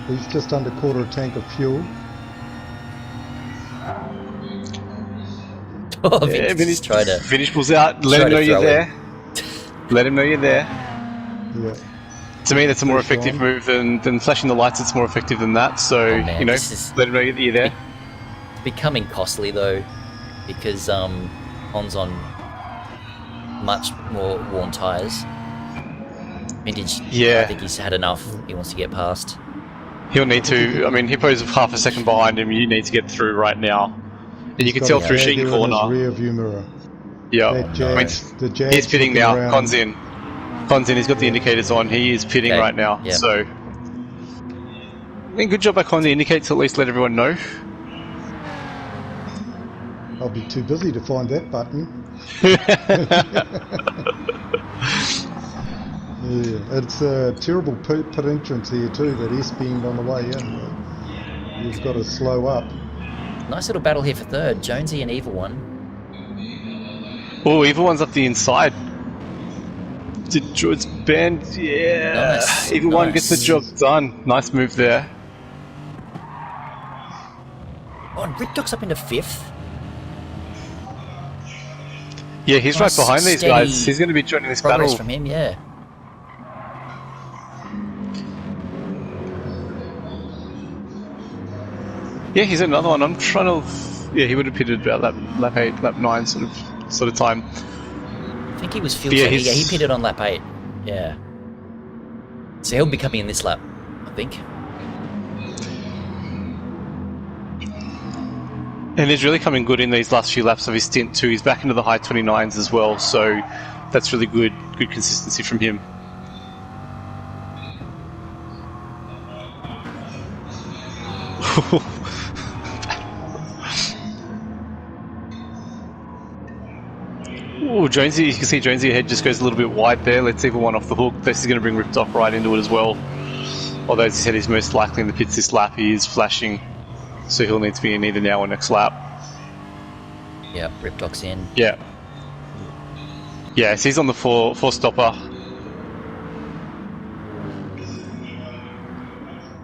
he's just under quarter tank of fuel. Oh, Vintage tried to. Vintage pulls out. Let him know you're there. Let him know you're there. Yeah. To me, that's a more effective move than flashing the lights. It's more effective than that. So let him know that you're there. It's becoming costly though, because Con's on much more worn tires. Vintage, yeah. I think he's had enough. He wants to get past. He'll need to. I mean, Hippo's half a second behind him. You need to get through right now, and you can tell through Sheen Corner. Rear view mirror. Yeah. That I mean, Jag, the Jag he's pitting looking now. around. Con's in. He's got the indicators on. He is pitting Okay, right now. yeah. So, I mean, good job by Con to indicate to at least let everyone know. I'll be too busy to find that button. Yeah, it's a terrible pit entrance here too, that S-bend on the way in. You've got to slow up. Nice little battle here for third. Jonesy and Evil One. Oh, Evil One's up the inside. It's bend. Yeah. Nice, Evil One gets the nice. job done. Nice move there. Oh, and Ripdock's up into fifth. Yeah, he's right Nice, behind these steady guys. He's going to be joining this Progress battle. from him, yeah. Yeah, he's another one. I'm trying to. Yeah, he would have pitted about lap 8, lap 9 sort of time. I think he was field Yeah, saving. Yeah, he he's- pitted on lap 8. Yeah. So he'll be coming in this lap, I think. And he's really coming good in these last few laps of his stint too. He's back into the high 29s as well, so that's really good consistency from him. Oh, Jonesy, you can see Jonesy ahead just goes a little bit wide there. Let's Evil One off the hook. This is going to bring Ripdock right into it as well. Although, as he said, he's most likely in the pits this lap. He is flashing, so he'll need to be in either now or next lap. Yeah, Ripdock's in. Yeah. Yeah, so he's on the four stopper.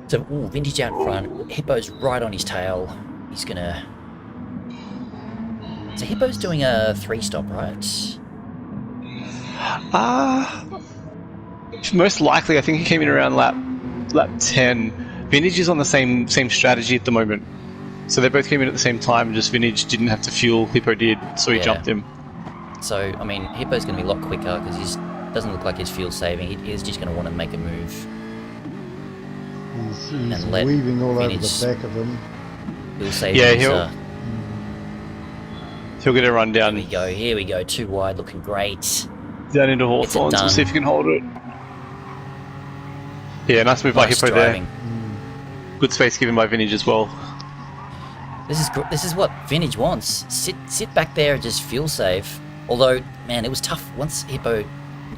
So, ooh, Vintage out in front. Hippo's right on his tail. He's gonna... So Hippo's doing a 3-stop, right? Most likely, I think he came in around lap 10. Vintage is on the same strategy at the moment. So they both came in at the same time, just Vintage didn't have to fuel, Hippo did, so he jumped him. So, I mean, Hippo's going to be a lot quicker because he doesn't look like he's fuel saving. He's just going to want to make a move. He's let weaving all over Vintage- the back of him. Fuel saving. Yeah, is, he'll get a run down Here we go. Too wide, looking great. down into Hawthorns. We'll see if he can hold it. Yeah, nice move by Nice Hippo driving. there. Good space given by Vintage as well. This is what Vintage wants. Sit back there and just fuel save. Although, man, it was tough. Once Hippo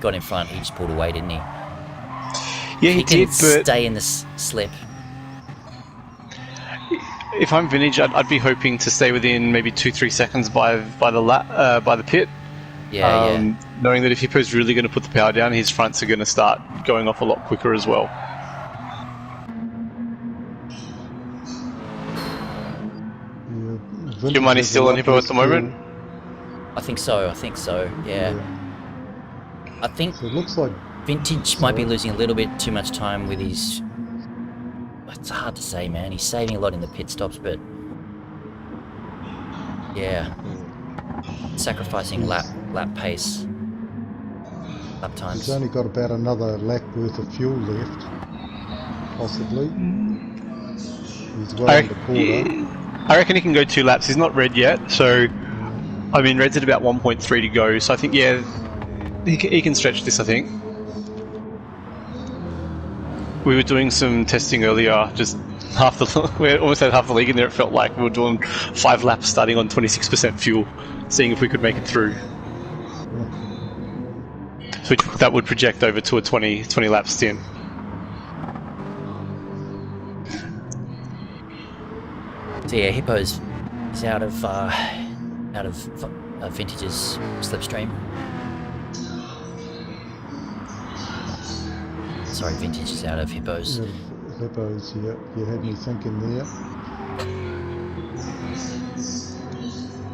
got in front, he just pulled away, didn't he? Yeah, he did, can but stay in the slip. if I'm Vintage, I'd be hoping to stay within maybe 2-3 seconds by the pit. Yeah, Knowing that if Hippo's really going to put the power down, his fronts are going to start going off a lot quicker as well. Yeah, Your money's still on Hippo at the moment? I think so. Yeah. I think So it looks like Vintage might be losing a little bit too much time with his... It's hard to say, man. He's saving a lot in the pit stops, but... Yeah. Sacrificing lap pace. Lap times. he's only got about another lap worth of fuel left, possibly. He's well in the quarter. I reckon he can go 2 laps. He's not red yet, so I mean red's at about 1.3 to go. So I think he can stretch this. I think we were doing some testing earlier. Just we almost had half the league in there. It felt like we were doing 5 laps starting on 26% fuel, seeing if we could make it through. So that would project over to a 20 lap stint. So yeah, Hippo's is out of Vintage's slipstream. Sorry, Vintage is out of Hippo's. Yeah, Hippos, yeah, you had me thinking there.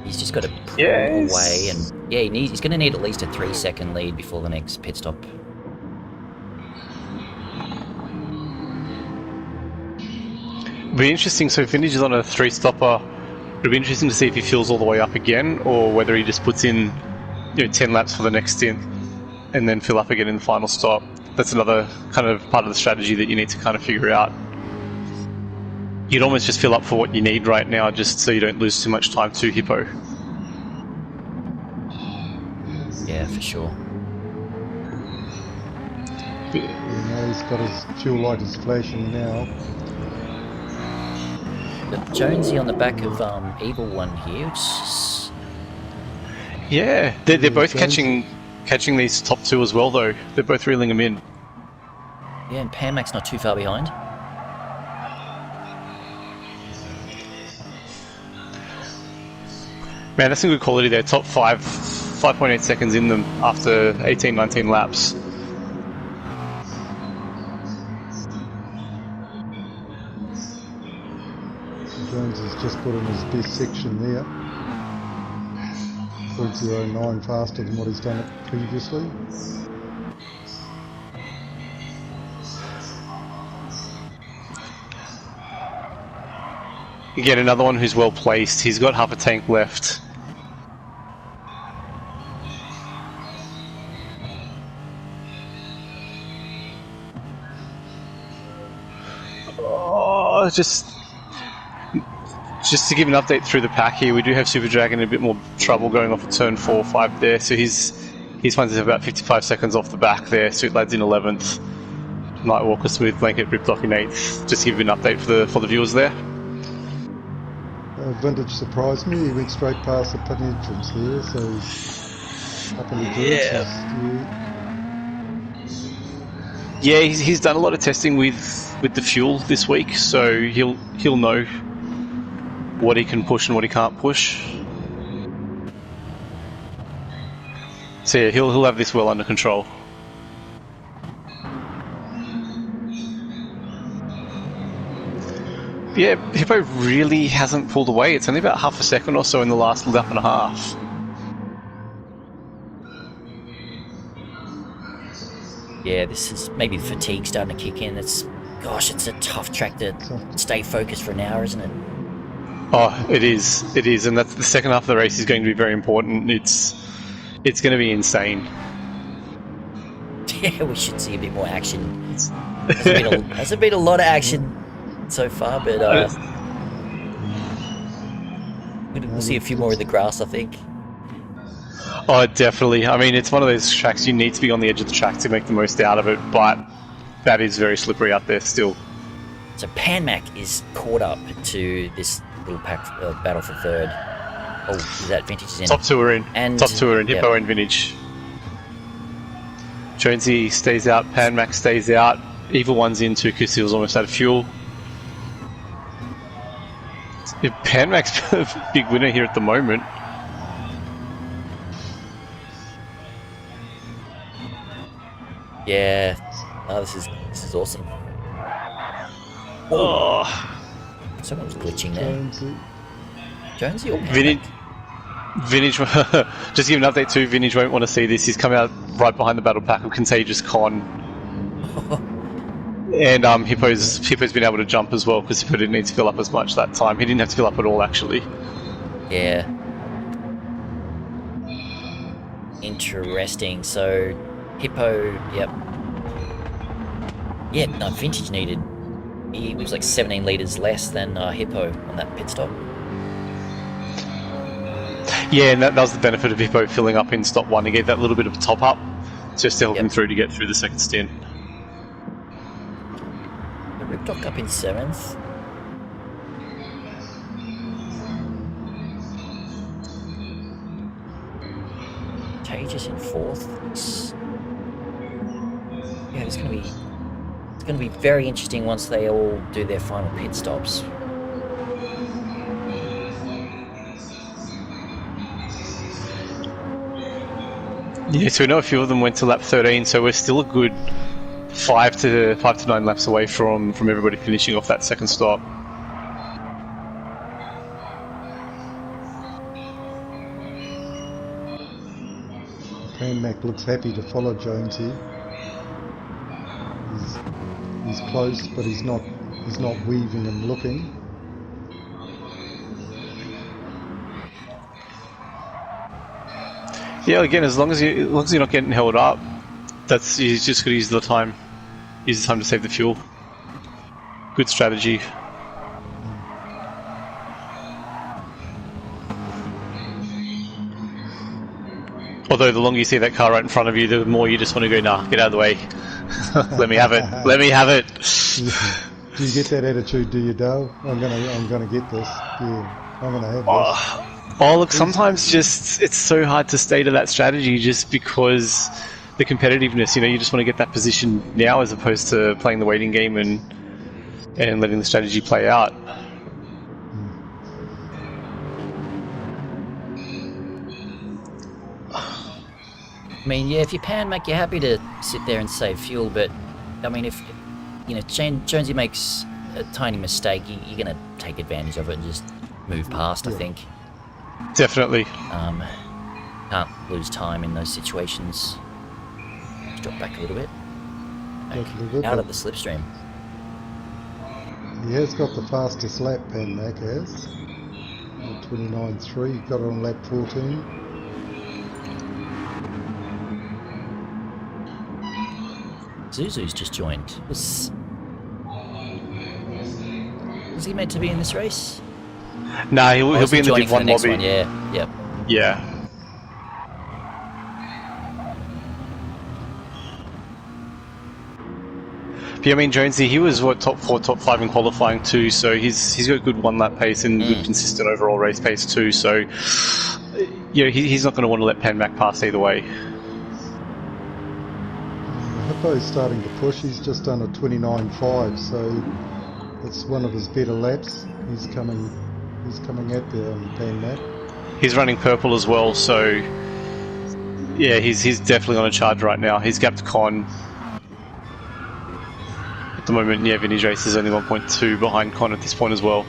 He's just got to pull Yes. away, and yeah, he's going to need at least a 3-second lead before the next pit stop. It'll be interesting. So if Vintage is on a 3-stopper, it'll be interesting to see if he fills all the way up again, or whether he just puts in 10 laps for the next stint and then fill up again in the final stop. That's another kind of part of the strategy that you need to kind of figure out. You'd almost just fill up for what you need right now, just so you don't lose too much time to Hippo. Yeah, for sure. Now he's got his fuel light is flashing now. Got Jonesy on the back of Evil One here, which is... Yeah, they're Yeah, both Jonesy. catching these top two as well, though. They're both reeling them in. Yeah, and Panmac's not too far behind. Man, that's some good quality there. Top 5.8 seconds in them after 18, 19 laps. Jones has just put in his best section there. 0.09 faster than what he's done it previously. Again, another one who's well placed. He's got half a tank left. Oh, just to give an update through the pack here, we do have Super Dragon in a bit more trouble going off at turn 4 or 5 there. So he's finds about 55 seconds off the back there. Sweet Lad's in 11th. Nightwalker, Smooth Blanket, Riplock in 8th. Just to give you an update for the viewers there. Vintage surprised me. He went straight past the pit entrance there, so he's up in the Yeah. yeah. Yeah, he's done a lot of testing with the fuel this week, so he'll know what he can push and what he can't push. So yeah, he'll have this well under control. Yeah, Hippo really hasn't pulled away. It's only about half a second or so in the last lap and a half. Yeah, this is maybe fatigue starting to kick in. Gosh, it's a tough track to stay focused for an hour, isn't it? Oh, it is, and that's the second half of the race is going to be very important. It's going to be insane. Yeah, we should see a bit more action. Hasn't been a lot of action so far, but we'll see a few more of the grass, I think. Oh, definitely. I mean, it's one of those tracks you need to be on the edge of the track to make the most out of it, but that is very slippery out there still. So Panmac is caught up to this little pack battle for third. Oh, is that Vintage is in? Top two are in. And, Top two are in. Hippo yep. and Vintage. Jonesy stays out. Panmac stays out. Evil One's in too because he was almost out of fuel. Yeah, Panmac's a big winner here at the moment. Yeah. Oh, this is awesome. Oh. Someone was glitching there. Jonesy or Vintage, just to give an update too, Vintage won't want to see this. He's come out right behind the battle pack of Contagious Con. And Hippo's been able to jump as well because Hippo didn't need to fill up as much that time. He didn't have to fill up at all, actually. Yeah. Interesting. So, Hippo, yep. Yeah, no, Vintage needed... He was like 17 litres less than Hippo on that pit stop. Yeah, and that was the benefit of Hippo filling up in stop 1. He gave that little bit of a top up just to help him through to get through the second stint. Ripdock up in 7th. Contagious in 4th. Yeah, it's going to be very interesting once they all do their final pit stops. Yeah, so we know a few of them went to lap 13, so we're still a good 5 to 9 laps away from everybody finishing off that second stop. Panmac looks happy to follow Jonesy. He's close, but he's not weaving and looking. Yeah, again, as long as you're not getting held up, he's just got to use the time to save the fuel. Good strategy. Although the longer you see that car right in front of you, the more you just want to go, nah, get out of the way. Let me have it. Let me have it. Do you get that attitude, do you, Dale? I'm gonna get this. Yeah, I'm gonna have this. Oh, look, sometimes just it's so hard to stay to that strategy just because the competitiveness, you just want to get that position now as opposed to playing the waiting game and letting the strategy play out. I mean, yeah, if you pan, Mac, you're happy to sit there and save fuel, but I mean, if Jonesy makes a tiny mistake, you're gonna take advantage of it and just move past. I think. Definitely. Can't lose time in those situations. Just drop back a little bit. Out of the slipstream. He has got the fastest lap, Pan Mac has. 29.3, got it on lap 14. Zuzu's just joined. Was he meant to be in this race? Nah, he'll be in the Div 1 lobby. One, yeah. Yep. Yeah. But I mean, Jonesy, he was top 4, top 5 in qualifying too, so he's got good one lap pace and good consistent overall race pace too. So he's not going to want to let Pan Mac pass either way. Hippo's starting to push. He's just done a 29.5, so it's one of his better laps. He's coming at the Pan Mac. He's running purple as well, so yeah, he's definitely on a charge right now. He's gapped Con. At the moment, yeah, Vinny's race is only 1.2 behind Con at this point as well.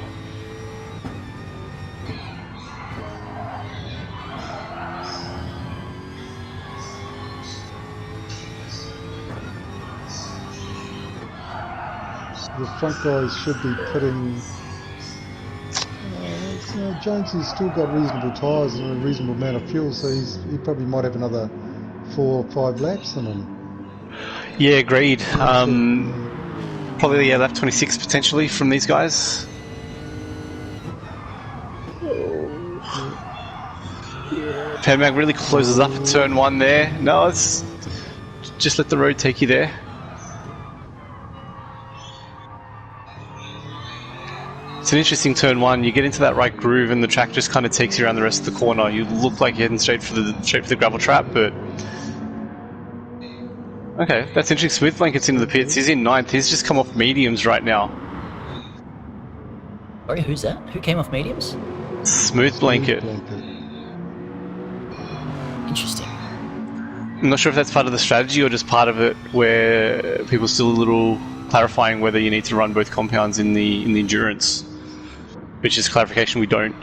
The front guys should be putting... Jonesy's still got reasonable tyres and a reasonable amount of fuel, so he probably might have another 4 or 5 laps in him. Yeah, agreed. Probably lap 26 potentially from these guys. Pan Mac really closes up at turn 1 there. No, it's just let the road take you there. It's an interesting turn 1. You get into that right groove and the track just kind of takes you around the rest of the corner. You look like you're heading straight for the gravel trap, but okay, that's interesting. Smooth Blanket's into the pits. He's in 9th. He's just come off mediums right now. Sorry, who's that? Who came off mediums? Smooth Blanket. Interesting. I'm not sure if that's part of the strategy or just part of it where people are still a little clarifying whether you need to run both compounds in the endurance, which is clarification we don't.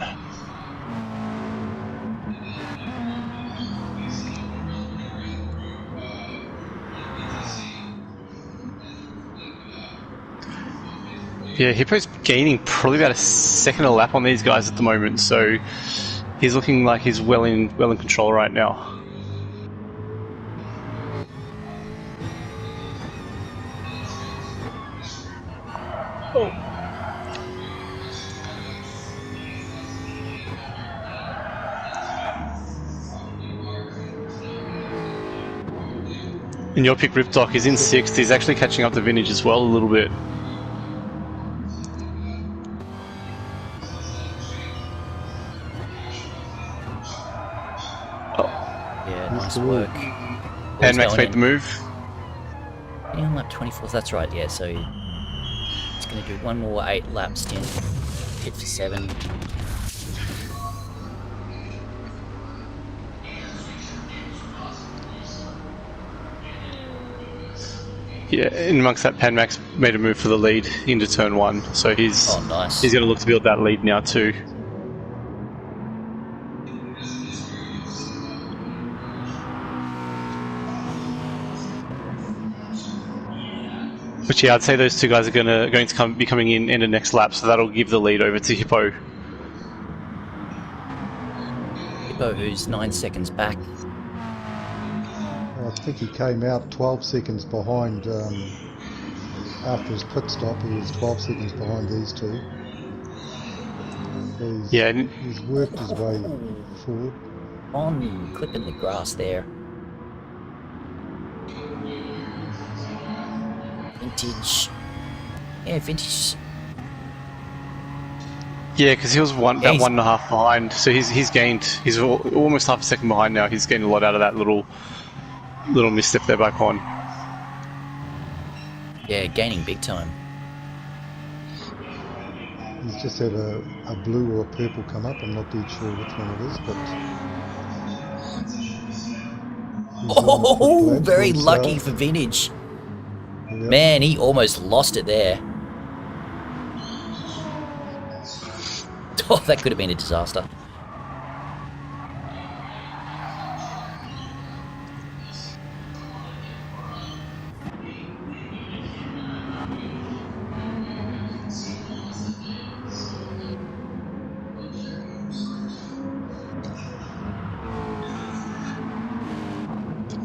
Yeah, Hippo's gaining probably about a second a lap on these guys at the moment, so he's looking like he's well in control right now. Oh. And your pick, Ripdoc, is in 6th. He's actually catching up to Vintage as well a little bit. Nice work. And Max made the move. Yeah, on lap 24, that's right, yeah, so he's going to do one more 8 lap stint, hit for 7. Yeah, in amongst that, Pan Max made a move for the lead into turn 1, so he's nice. He's going to look to build that lead now too. But yeah, I'd say those two guys are going to be coming in the next lap, so that'll give the lead over to Hippo. Hippo, who's 9 seconds back. I think he came out 12 seconds behind after his pit stop. He was 12 seconds behind these two. He's worked his way forward. on clipping the grass there. Vintage. Yeah, vintage. Yeah, because he was about he's- 1.5 behind, so he's gained. He's almost half a second behind now. He's gained a lot out of that little misstep there back on. Yeah, gaining big time. He's just had a blue or a purple come up. I'm not dead sure which one it is, but he's on the Oh, foot plate very for lucky himself. for Vintage. Yep. Man, he almost lost it there. Oh, that could have been a disaster.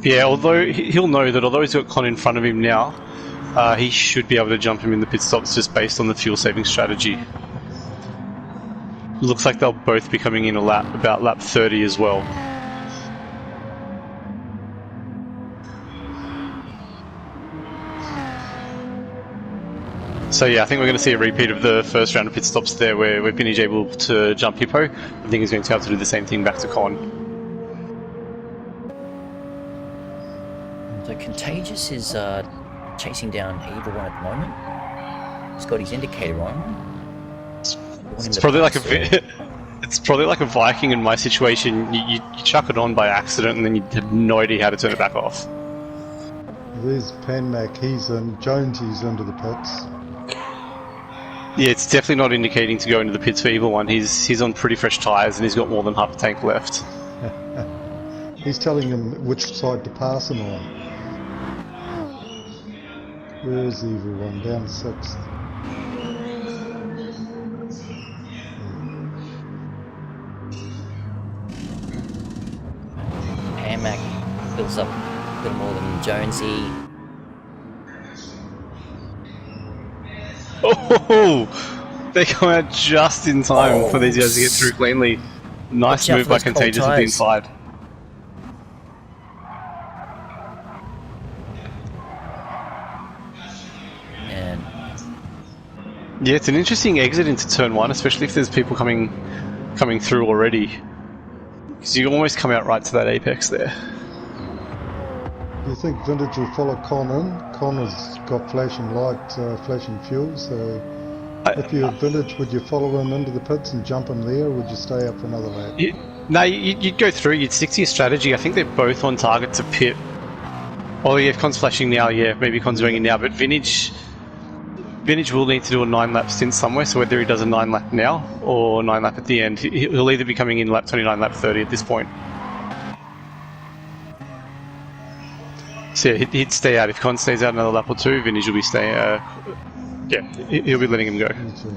Yeah, although he'll know that although he's got Con in front of him now, he should be able to jump him in the pit stops just based on the fuel saving strategy. Looks like they'll both be coming in about lap 30 as well. So yeah, I think we're going to see a repeat of the first round of pit stops there where Vinny's able to jump Hippo. I think he's going to have to do the same thing back to Con. So Contagious is chasing down Evil One at the moment. He's got his indicator on. It's probably like it's probably like a Viking in my situation. You chuck it on by accident and then you have no idea how to turn it back off. There's Panmac, he's in. Jonesy's into the pits. Yeah, it's definitely not indicating to go into the pits for Evil One. He's on pretty fresh tyres and he's got more than half a tank left. He's telling him which side to pass him on. Where's Evil One? Down 6th. Panmac fills up a bit more than Jonesy. Oh, they come out just in time for these guys to get through cleanly. Nice Watch out move for by those cold Contagious at the tyres. inside. And Yeah, it's an interesting exit into turn 1, especially if there's people coming through already. Because you almost come out right to that apex there. Do you think Vintage will follow Con in? Con has got flashing light, flashing fuel, so if you're Vintage, would you follow him into the pits and jump him there, or would you stay up for another lap? No, you'd go through, you'd stick to your strategy. I think they're both on target to pit. Oh yeah, Con's flashing now, yeah, maybe Con's doing it now, but Vintage will need to do a 9-lap stint somewhere, so whether he does a 9-lap now or 9-lap at the end, he'll either be coming in lap 29, lap 30 at this point. So yeah, he'd stay out. If Con stays out another lap or two, Vintage will be staying, yeah, he'll be letting him go. Me too.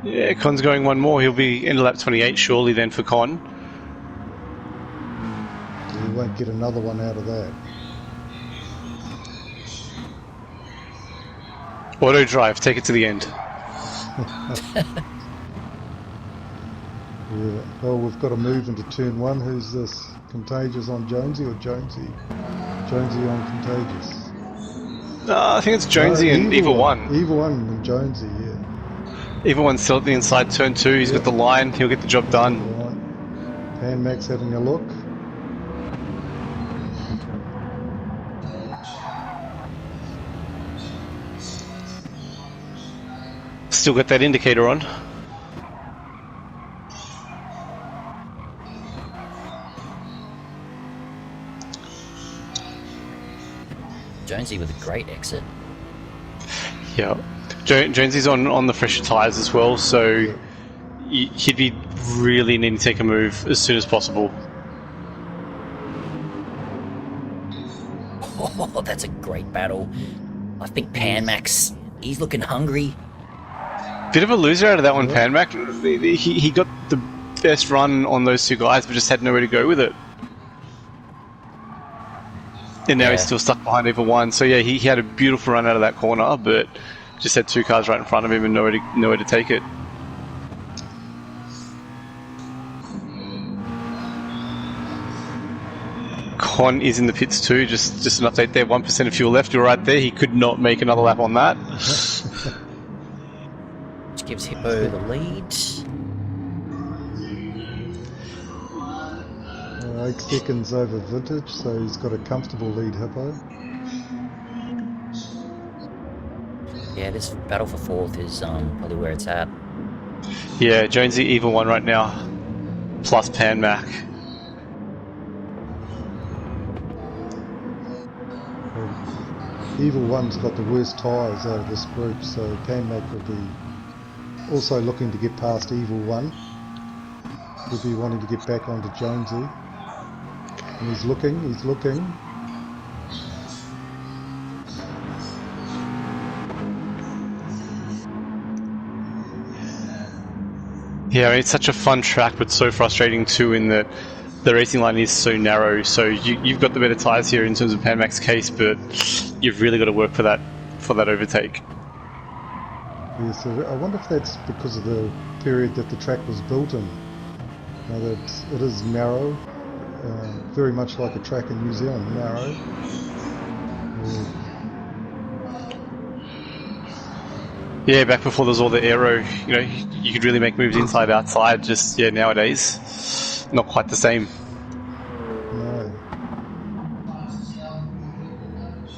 Yeah, Con's going one more. He'll be into lap 28 surely then for Con. You won't get another one out of that. Auto drive, take it to the end. Yeah. Well, we've got to move into turn 1. Who's this? Contagious on Jonesy or Jonesy? Jonesy on Contagious. No, I think it's Jonesy and Evil One. Evil One and Jonesy, yeah. Evil One's still at the inside turn 2. He's got the line. He'll get the job done. Right. Panmac's having a look. Still got that indicator on. Jonesy with a great exit. Yeah. Jonesy's on the fresher tyres as well, so he'd be really needing to take a move as soon as possible. Oh, that's a great battle. I think Panmax, he's looking hungry. Bit of a loser out of that one, Panmac. He got the best run on those two guys, but just had nowhere to go with it. And now he's still stuck behind Evil One. So yeah, he had a beautiful run out of that corner, but Just had 2 cars right in front of him and nowhere to take it. Con is in the pits too, just an update there, 1% of fuel left, you're right there, he could not make another lap on that. Which gives Hippo the lead. 8 seconds over Vintage, so he's got a comfortable lead, Hippo. Yeah, this battle for 4th is probably where it's at. Yeah, Jonesy even 1 right now, plus Pan Mac. Evil One's got the worst tyres out of this group, so Panmac will be also looking to get past Evil One. He'll be wanting to get back onto Jonesy. And he's looking. Yeah, it's such a fun track, but so frustrating too in that the racing line is so narrow. So you've got the better tyres here in terms of Pan Mac's case, but you've really got to work for that overtake. Yeah, so I wonder if that's because of the period that the track was built in. Now that it is narrow, very much like a track in New Zealand, narrow. Yeah, back before there was all the aero, you could really make moves inside, outside. Just nowadays, not quite the same. No.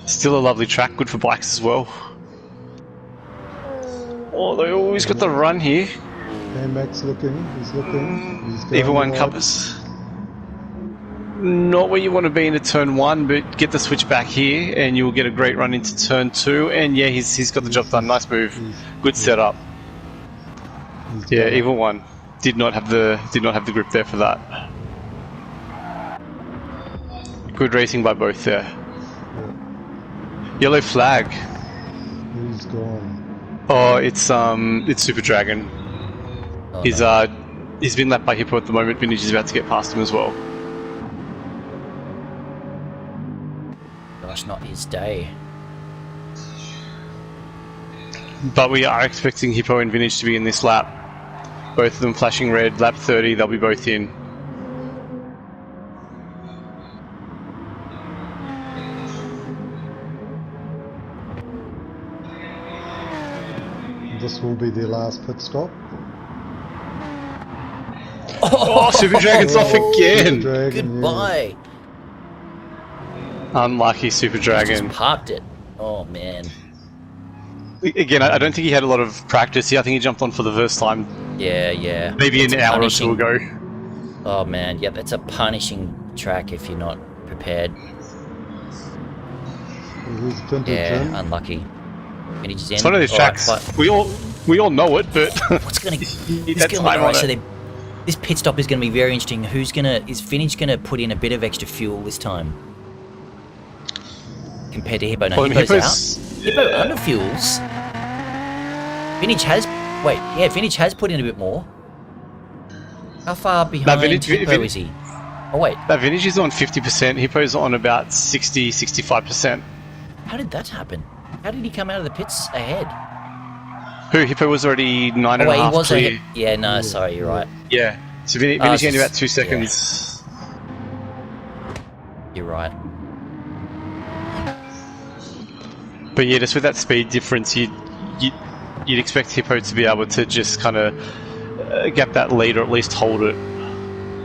Still a lovely track, good for bikes as well. Oh, they always got the run here. Mac's looking, he's looking. He's going Either one wide. covers. Not where you want to be into turn 1, but get the switch back here, and you'll get a great run into turn 2. And yeah, he's got the job done. Nice move, good setup. Yeah, Evil One did not have the grip there for that. Good racing by both there. Yeah. Yellow flag. He's gone. Oh, it's Super Dragon. Oh, He's no. he's been lapped by Hippo at the moment. Vintage is about to get past him as well. Gosh, not his day. But we are expecting Hippo and Vintage to be in this lap. Both of them flashing red. Lap 30, they'll be both in. This will be their last pit stop. Oh, Super Dragon's off again! Dragon, Goodbye. Unlucky Super Dragon. Just parked it. Oh man. Again, I don't think he had a lot of practice here. I think he jumped on for the first time Yeah. maybe It's an hour or punishing. two ago. Oh man, yep, it's a punishing track if you're not prepared. Who's Vintage Yeah, in? unlucky. Vintage is in. It's one of those Alright, tracks. but We all know it, but what's gonna need this that gonna time on so it. this pit stop is gonna be very interesting. Is Vintage gonna put in a bit of extra fuel this time? Compared to Hippo. No, Well, Hippo's Hippo's- out. Hippo underfuels. Vintage has put in a bit more. How far behind Hippo is he? Oh wait, That Vintage is on 50%. Hippo's on about 65%. how did that happen? How did he come out of the pits ahead? Who? Hippo was already 9 Oh and a wait, he half was clear. ahead. Yeah, no, sorry, you're right. Yeah. So Vintage gained about 2 yeah. seconds. You're right. But yeah, just with that speed difference, you'd expect Hippo to be able to just kind of gap that lead or at least hold it.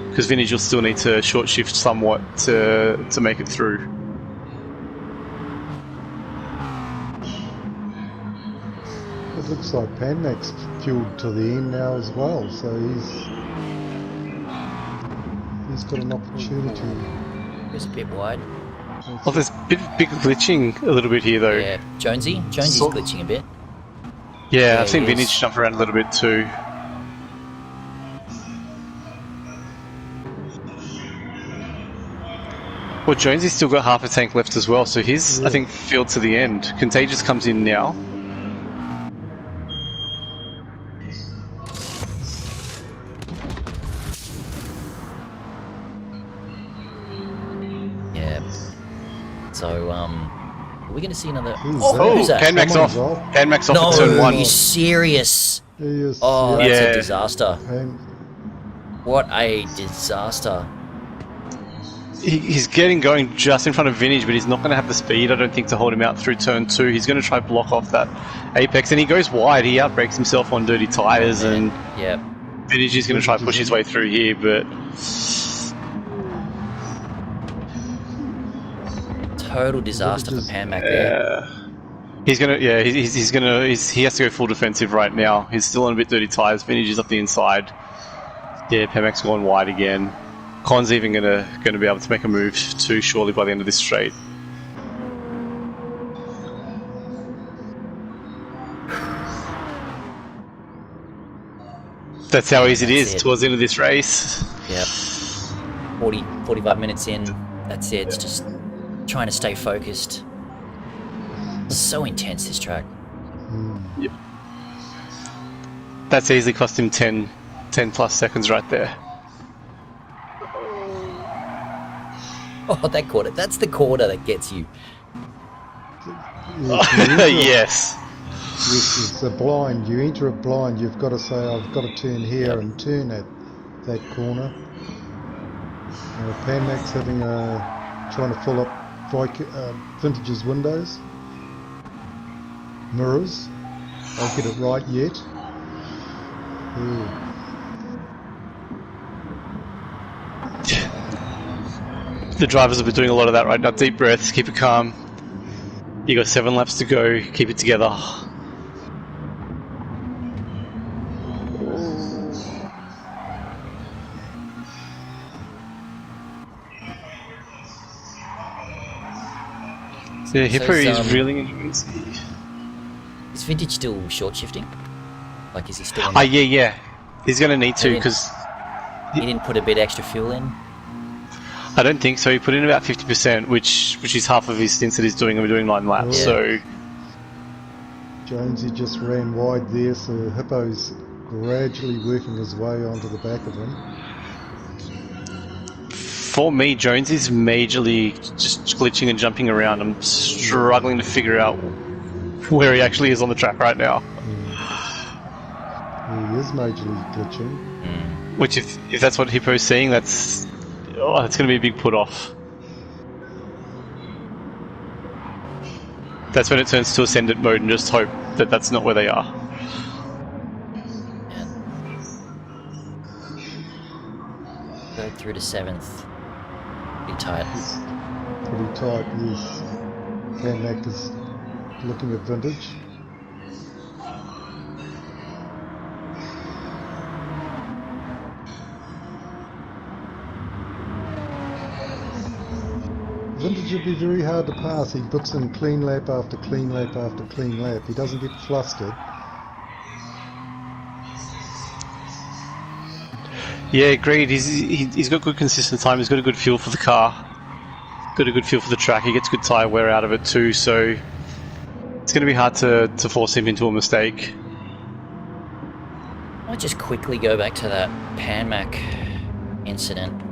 Because Vintage will still need to short shift somewhat to make it through. It looks like Panmac's fueled to the end now as well, so he's got an opportunity. It's a bit wide. Well, there's big glitching a little bit here though. Yeah, Jonesy's So- glitching a bit. Yeah, Yeah, I've seen he is. Vintage jump around a little bit too. Well, Jonesy's still got half a tank left as well, so he's, I think, filled to the end. Contagious comes in now. Yeah. So Are we going to see another? Who's Oh, that? who's that? Pan Mac's off. Someone's off. Pan Mac's off No, at turn are 1. you serious? Yes, Oh, yeah. that's Yeah. a disaster. And What a disaster. He's getting going just in front of Vintage, but he's not going to have the speed, I don't think, to hold him out through turn 2. He's going to try block off that apex, and he goes wide. He outbreaks himself on dirty tyres, and Yeah. Vintage is going to try to push his way through here, but Total disaster for Pan Mac there. he's going to, yeah, he has to go full defensive right now. He's still on a bit dirty tyres. Vintage is up the inside. Yeah, Pan Mac's gone wide again. Con's even going to be able to make a move too, surely, by the end of this straight. That's how easy it is towards the end of this race. Yep. 45 minutes in. That's it. It's just trying to stay focused. So intense, this track. Yep. That's easily cost him 10 plus seconds right there. Oh, that quarter. That's the quarter that gets you. Yes. Yes, it's a blind. You enter a blind, you've got to say, I've got to turn here and turn at that corner. Pan Mac's trying to fill up Vintage's windows. Mirrors. I'll get it right yet. Ooh. The drivers will be doing a lot of that right now. Deep breaths, keep it calm. You got 7 laps to go, keep it together. So yeah, Hippo is reeling in. Is Vintage still short shifting? Like, is he still in Yeah. He's going to need to, because he didn't put a bit extra fuel in? I don't think so. He put in about 50%, which is half of his stints that he's doing, and we're doing 9 laps. Yeah. So Jonesy just ran wide there, so Hippo's gradually working his way onto the back of him. for me, Jones is majorly just glitching and jumping around. I'm struggling to figure out where he actually is on the track right now. He is majorly glitching. Which, if that's what Hippo's seeing, that's going to be a big put off. That's when it turns to ascendant mode and just hope that that's not where they are. Go through to 7th. Pretty tight. It's pretty tight, yes. Van Mack is looking at Vintage. Vintage would be very hard to pass. He puts in clean lap after clean lap after clean lap. He doesn't get flustered. Yeah, agreed. He's got good consistent time. He's got a good feel for the car. Got a good feel for the track. He gets good tyre wear out of it too, so it's going to be hard to force him into a mistake. I'll just quickly go back to that Pan Mac incident.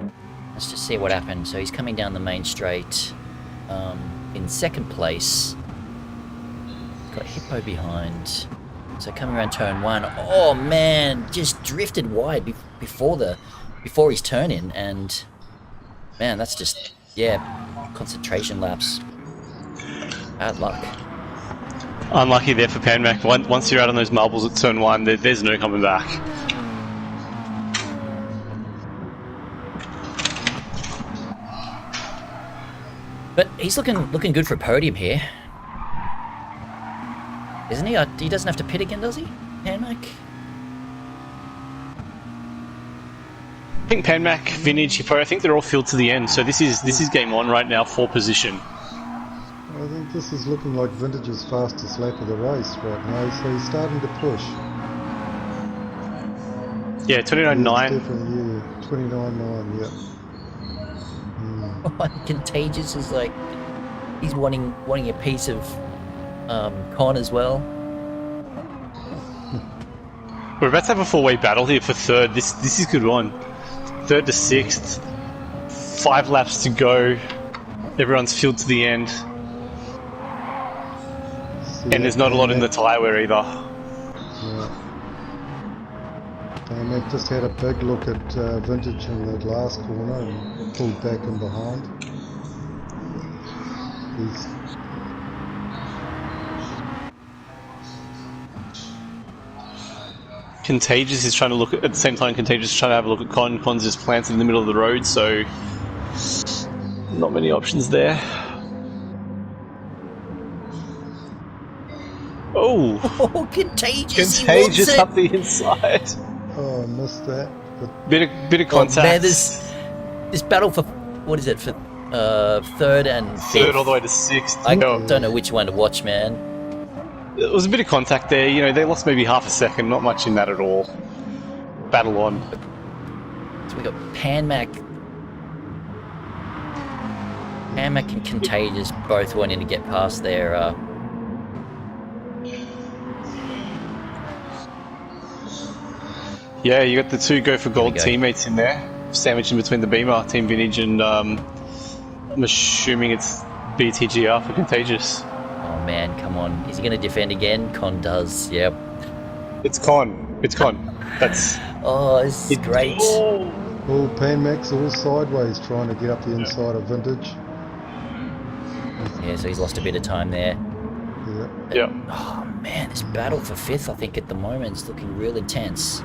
Let's just see what happened. So he's coming down the main straight in 2nd place. Got Hippo behind. So coming around turn 1. Oh man, just drifted wide before his turn in, and man, that's just, yeah, concentration lapse. Bad luck. Unlucky there for Pan Mac. Once you're out on those marbles at turn 1, there's no coming back. But he's looking good for a podium here, isn't he? He doesn't have to pit again, does he? Pan Mac? I think Pan Mac, Vintage, Hippo, I think they're all filled to the end. So this is game on right now for position. I think this is looking like Vintage's fastest lap of the race right now, so he's starting to push. Yeah, 29.9. Definitely, yeah, 29.9, yeah. Contagious is like, he's wanting a piece of Con as well. We're about to have a four-way battle here for third. This is good one. 3rd to 6th. 5 laps to go. Everyone's filled to the end. And there's not a lot in the tyre wear either. Yeah. And they just had a big look at Vintage in the last corner and pulled back in behind. He's Contagious is trying to look at the same time. Contagious is trying to have a look at Con. Con's just planted in the middle of the road, so not many options there. Oh, Oh, Contagious! Contagious he wants up the inside. I missed that. But Bit of contact. Oh, man, this battle for what is it for third and fifth? Third all the way to sixth. I don't know which one to watch, man. There was a bit of contact there. You know, they lost maybe half a second. Not much in that at all. Battle on. So we got Panmac and Contagious both wanting to get past their. Yeah, you got the two go for gold go. teammates in there, sandwiched in between the Beamer, Team Vintage, and I'm assuming it's BTGR for Contagious. Oh man, come on! Is he going to defend again? Con does. Yep. It's Con. It's Con. That's. Oh, this is great. Oh. all Panmax all sideways trying to get up the inside of Vintage. Yeah, so he's lost a bit of time there. Yeah. Yeah. Oh man, this battle for fifth, I think at the moment is looking real intense.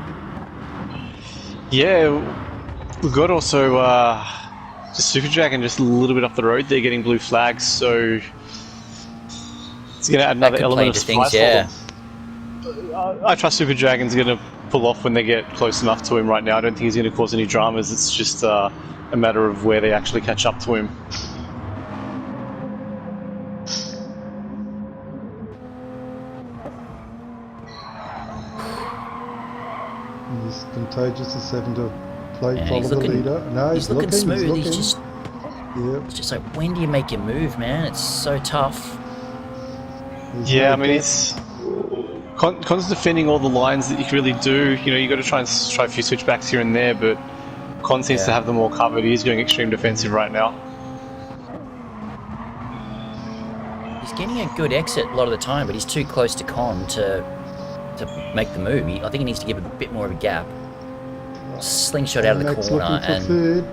Yeah, we've got also just Super Dragon just a little bit up the road. They're getting blue flags, so it's going to add another could element play of into surprise things, for them. I trust Super Dragon's going to pull off when they get close enough to him right now. I don't think he's going to cause any dramas. It's just a matter of where they actually catch up to him. He's Contagious is having to play Yeah, follow he's the looking- leader. No, He's looking smooth. looking. He's just, Yeah. it's just like, when do you make your move, man? It's so tough. He's Yeah, I made mean, that. it's Con's defending all the lines that you can really do. You know, you got to try a few switchbacks here and there, but Con seems to have them all covered. He's going extreme defensive right now. He's getting a good exit a lot of the time, but he's too close to Con to make the move. I think he needs to give a bit more of a gap. Slingshot out of the Panmax corner looking for and third.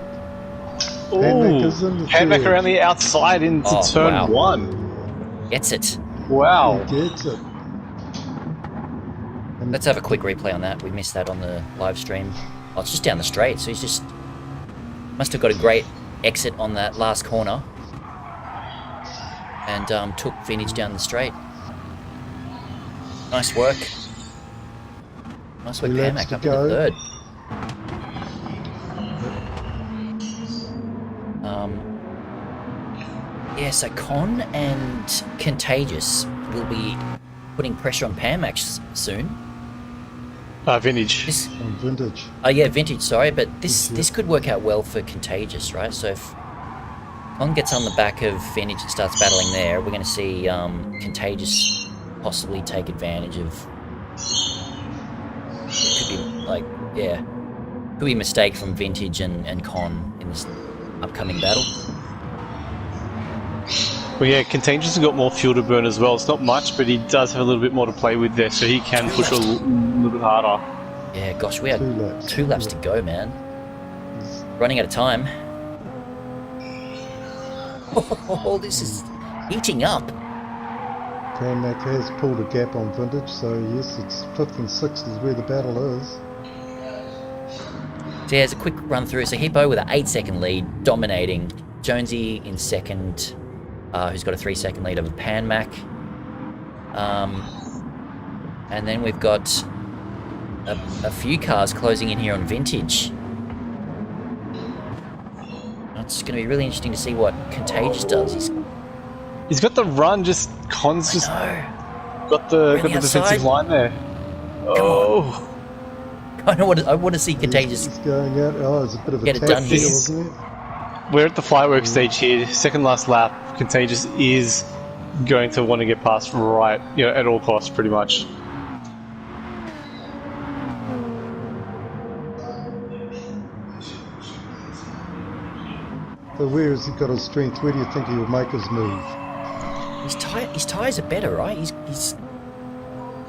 Panmac in the Panmac third. around the outside into Oh, turn wow. 1. gets it. Wow. He gets it. Let's have a quick replay on that. We missed that on the live stream. Oh, it's just down the straight, so he's just must have got a great exit on that last corner and took Vintage down the straight. Nice work. Nice work, Two laps Panmac to up in the go. third. Yeah, so Con and Contagious will be putting pressure on Panmax soon. Vintage. This, On Vintage. oh yeah, Vintage. Sorry, but this Yeah. this could work out well for Contagious, right? So if Con gets on the back of Vintage and starts battling there, we're going to see Contagious possibly take advantage of. It could be like could be a mistake from Vintage and Con in this upcoming battle. Well, yeah, Contagious has got more fuel to burn as well. It's not much, but he does have a little bit more to play with there, so he can push a little bit harder. Yeah, gosh, we had 2 laps. 2 laps to go, man. Running out of time. Oh, this is heating up. Panmac has pulled a gap on Vintage, so yes, it's 5th and 6th is where the battle is. So yeah, as a quick run through, so Hippo with an 8-second lead, dominating. Jonesy in second, who's got a 3-second lead over Panmac. And then we've got a few cars closing in here on Vintage. It's going to be really interesting to see what Contagious does. He's got the run, just Con's just No, got the Really defensive outside? line there. Oh, I want to see Contagious. He's going out. Oh, it's a bit of a Get it tap done there, here. wasn't it? we're at the fireworks stage here. Second last lap. Contagious is going to want to get past right, you know, at all costs, pretty much. So where has he got his strength? Where do you think he will make his move? His tyres are better, right? He's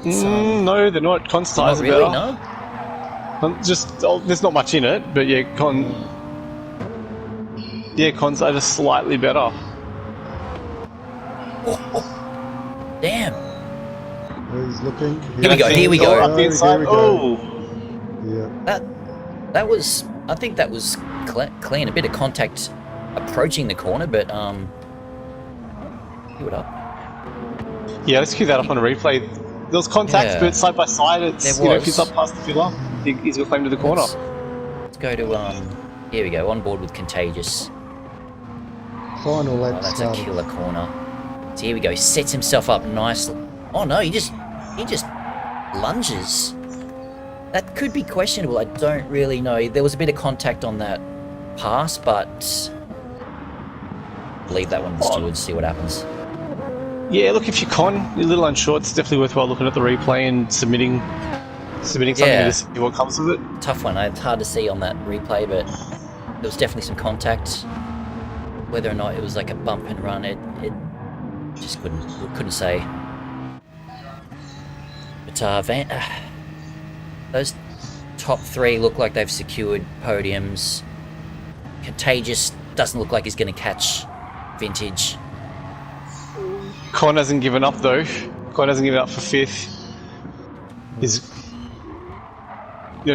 No, they're not. Con's not tyres are really, better. no? There's not much in it, but yeah, Con's are just slightly better. Damn. He's looking. Here we go. Up the inside. Oh, Yeah. That was, I think that was clean. A bit of contact approaching the corner, but give it up. yeah. Let's cue that up on a replay. There was contact, Yeah. but side by side, it's There if he's was. up past the filler, he's got claim to the corner. Let's go to here we go. On board with Contagious. Final lap That's started. a killer corner. So here we go. Sets himself up nicely. Oh no, he just lunges. That could be questionable. I don't really know. There was a bit of contact on that pass, but leave that one to the stewards. See what happens. Yeah, look, if you're Con, you're a little unsure. It's definitely worthwhile looking at the replay and submitting something Yeah. to see what comes of it. Tough one. It's hard to see on that replay, but there was definitely some contact. Whether or not it was like a bump and run, it just couldn't say. But those top three look like they've secured podiums. Contagious doesn't look like he's going to catch Vintage. Con hasn't given up though. Con hasn't given up for fifth. He's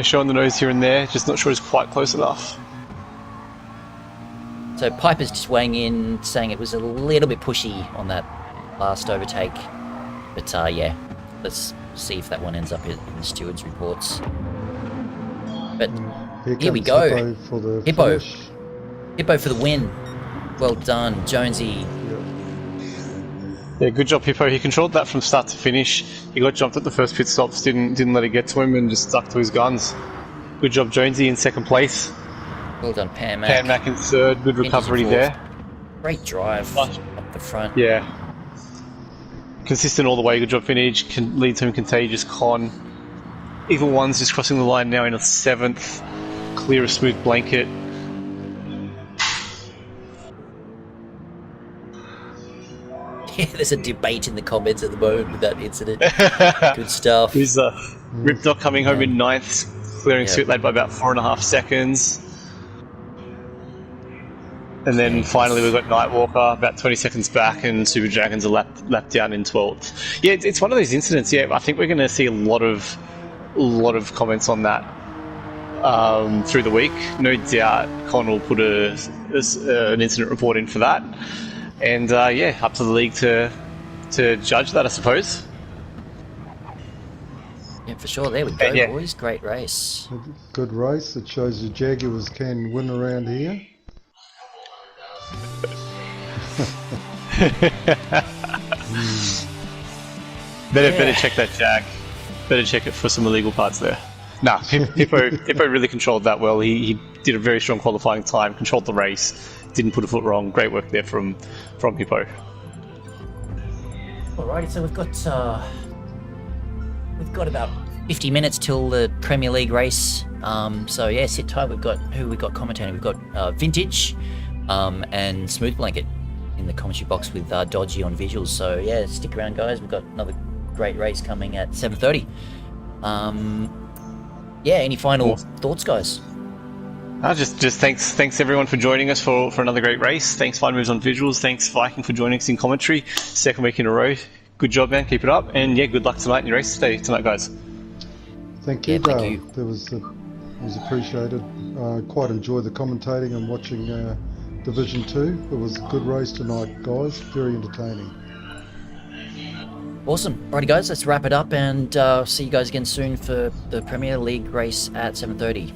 showing the nose here and there, just not sure he's quite close enough. So Piper's just weighing in, saying it was a little bit pushy on that last overtake. But yeah, let's see if that one ends up in the stewards' reports. But here we comes go. Hippo for the Hippo. finish. Hippo for the win. Well done, Jonesy. Yeah, good job, Hippo. He controlled that from start to finish. He got jumped at the first pit stops, didn't let it get to him, and just stuck to his guns. Good job, Jonesy, in second place. Well done, Pan Mac. Pan Mac in third. Good recovery there. Great drive up the front. Yeah. Consistent all the way. Good job, Vintage. Lead team Contagious, Con. Evil One's just crossing the line now in a seventh. Clear a smooth blanket. Yeah, there's a debate in the comments at the moment with that incident. Good stuff. He's Ripdoc coming home in ninth, clearing Sweet Lad by about 4.5 seconds. And then finally we've got Nightwalker about 20 seconds back, and Super Dragons are lapped down in 12th. Yeah, it's one of those incidents. Yeah, I think we're going to see a lot of comments on that through the week. No doubt Con will put an incident report in for that. And yeah, up to the league to judge that, I suppose. Yeah, for sure. There we go, Yeah. boys. Great race. Good race. It shows you Jaguars can win around here. Better check that Jag. Better check it for some illegal parts there. Nah, Hippo really controlled that well. He did a very strong qualifying time, controlled the race, didn't put a foot wrong. Great work there from Hippo. Alrighty, so we've got about 50 minutes till the Premier League race. So yeah, sit tight. We've got commentating. We've got Vintage and Smooth Blanket in the commentary box with Dodgy on visuals. So yeah, stick around, guys. We've got another great race coming at 7:30. Yeah, any final thoughts, guys? Just thanks everyone for joining us for another great race. Thanks Fine Moves on visuals. Thanks Viking for joining us in commentary. Second week in a row. Good job, man. Keep it up. And yeah, good luck tonight in your race tonight, guys. Thank you, Yeah, thank Dale. you. It was appreciated. Quite enjoyed the commentating and watching Division 2. It was a good race tonight, guys. Very entertaining. Awesome. Alrighty, guys, let's wrap it up and see you guys again soon for the Premier League race at 7:30.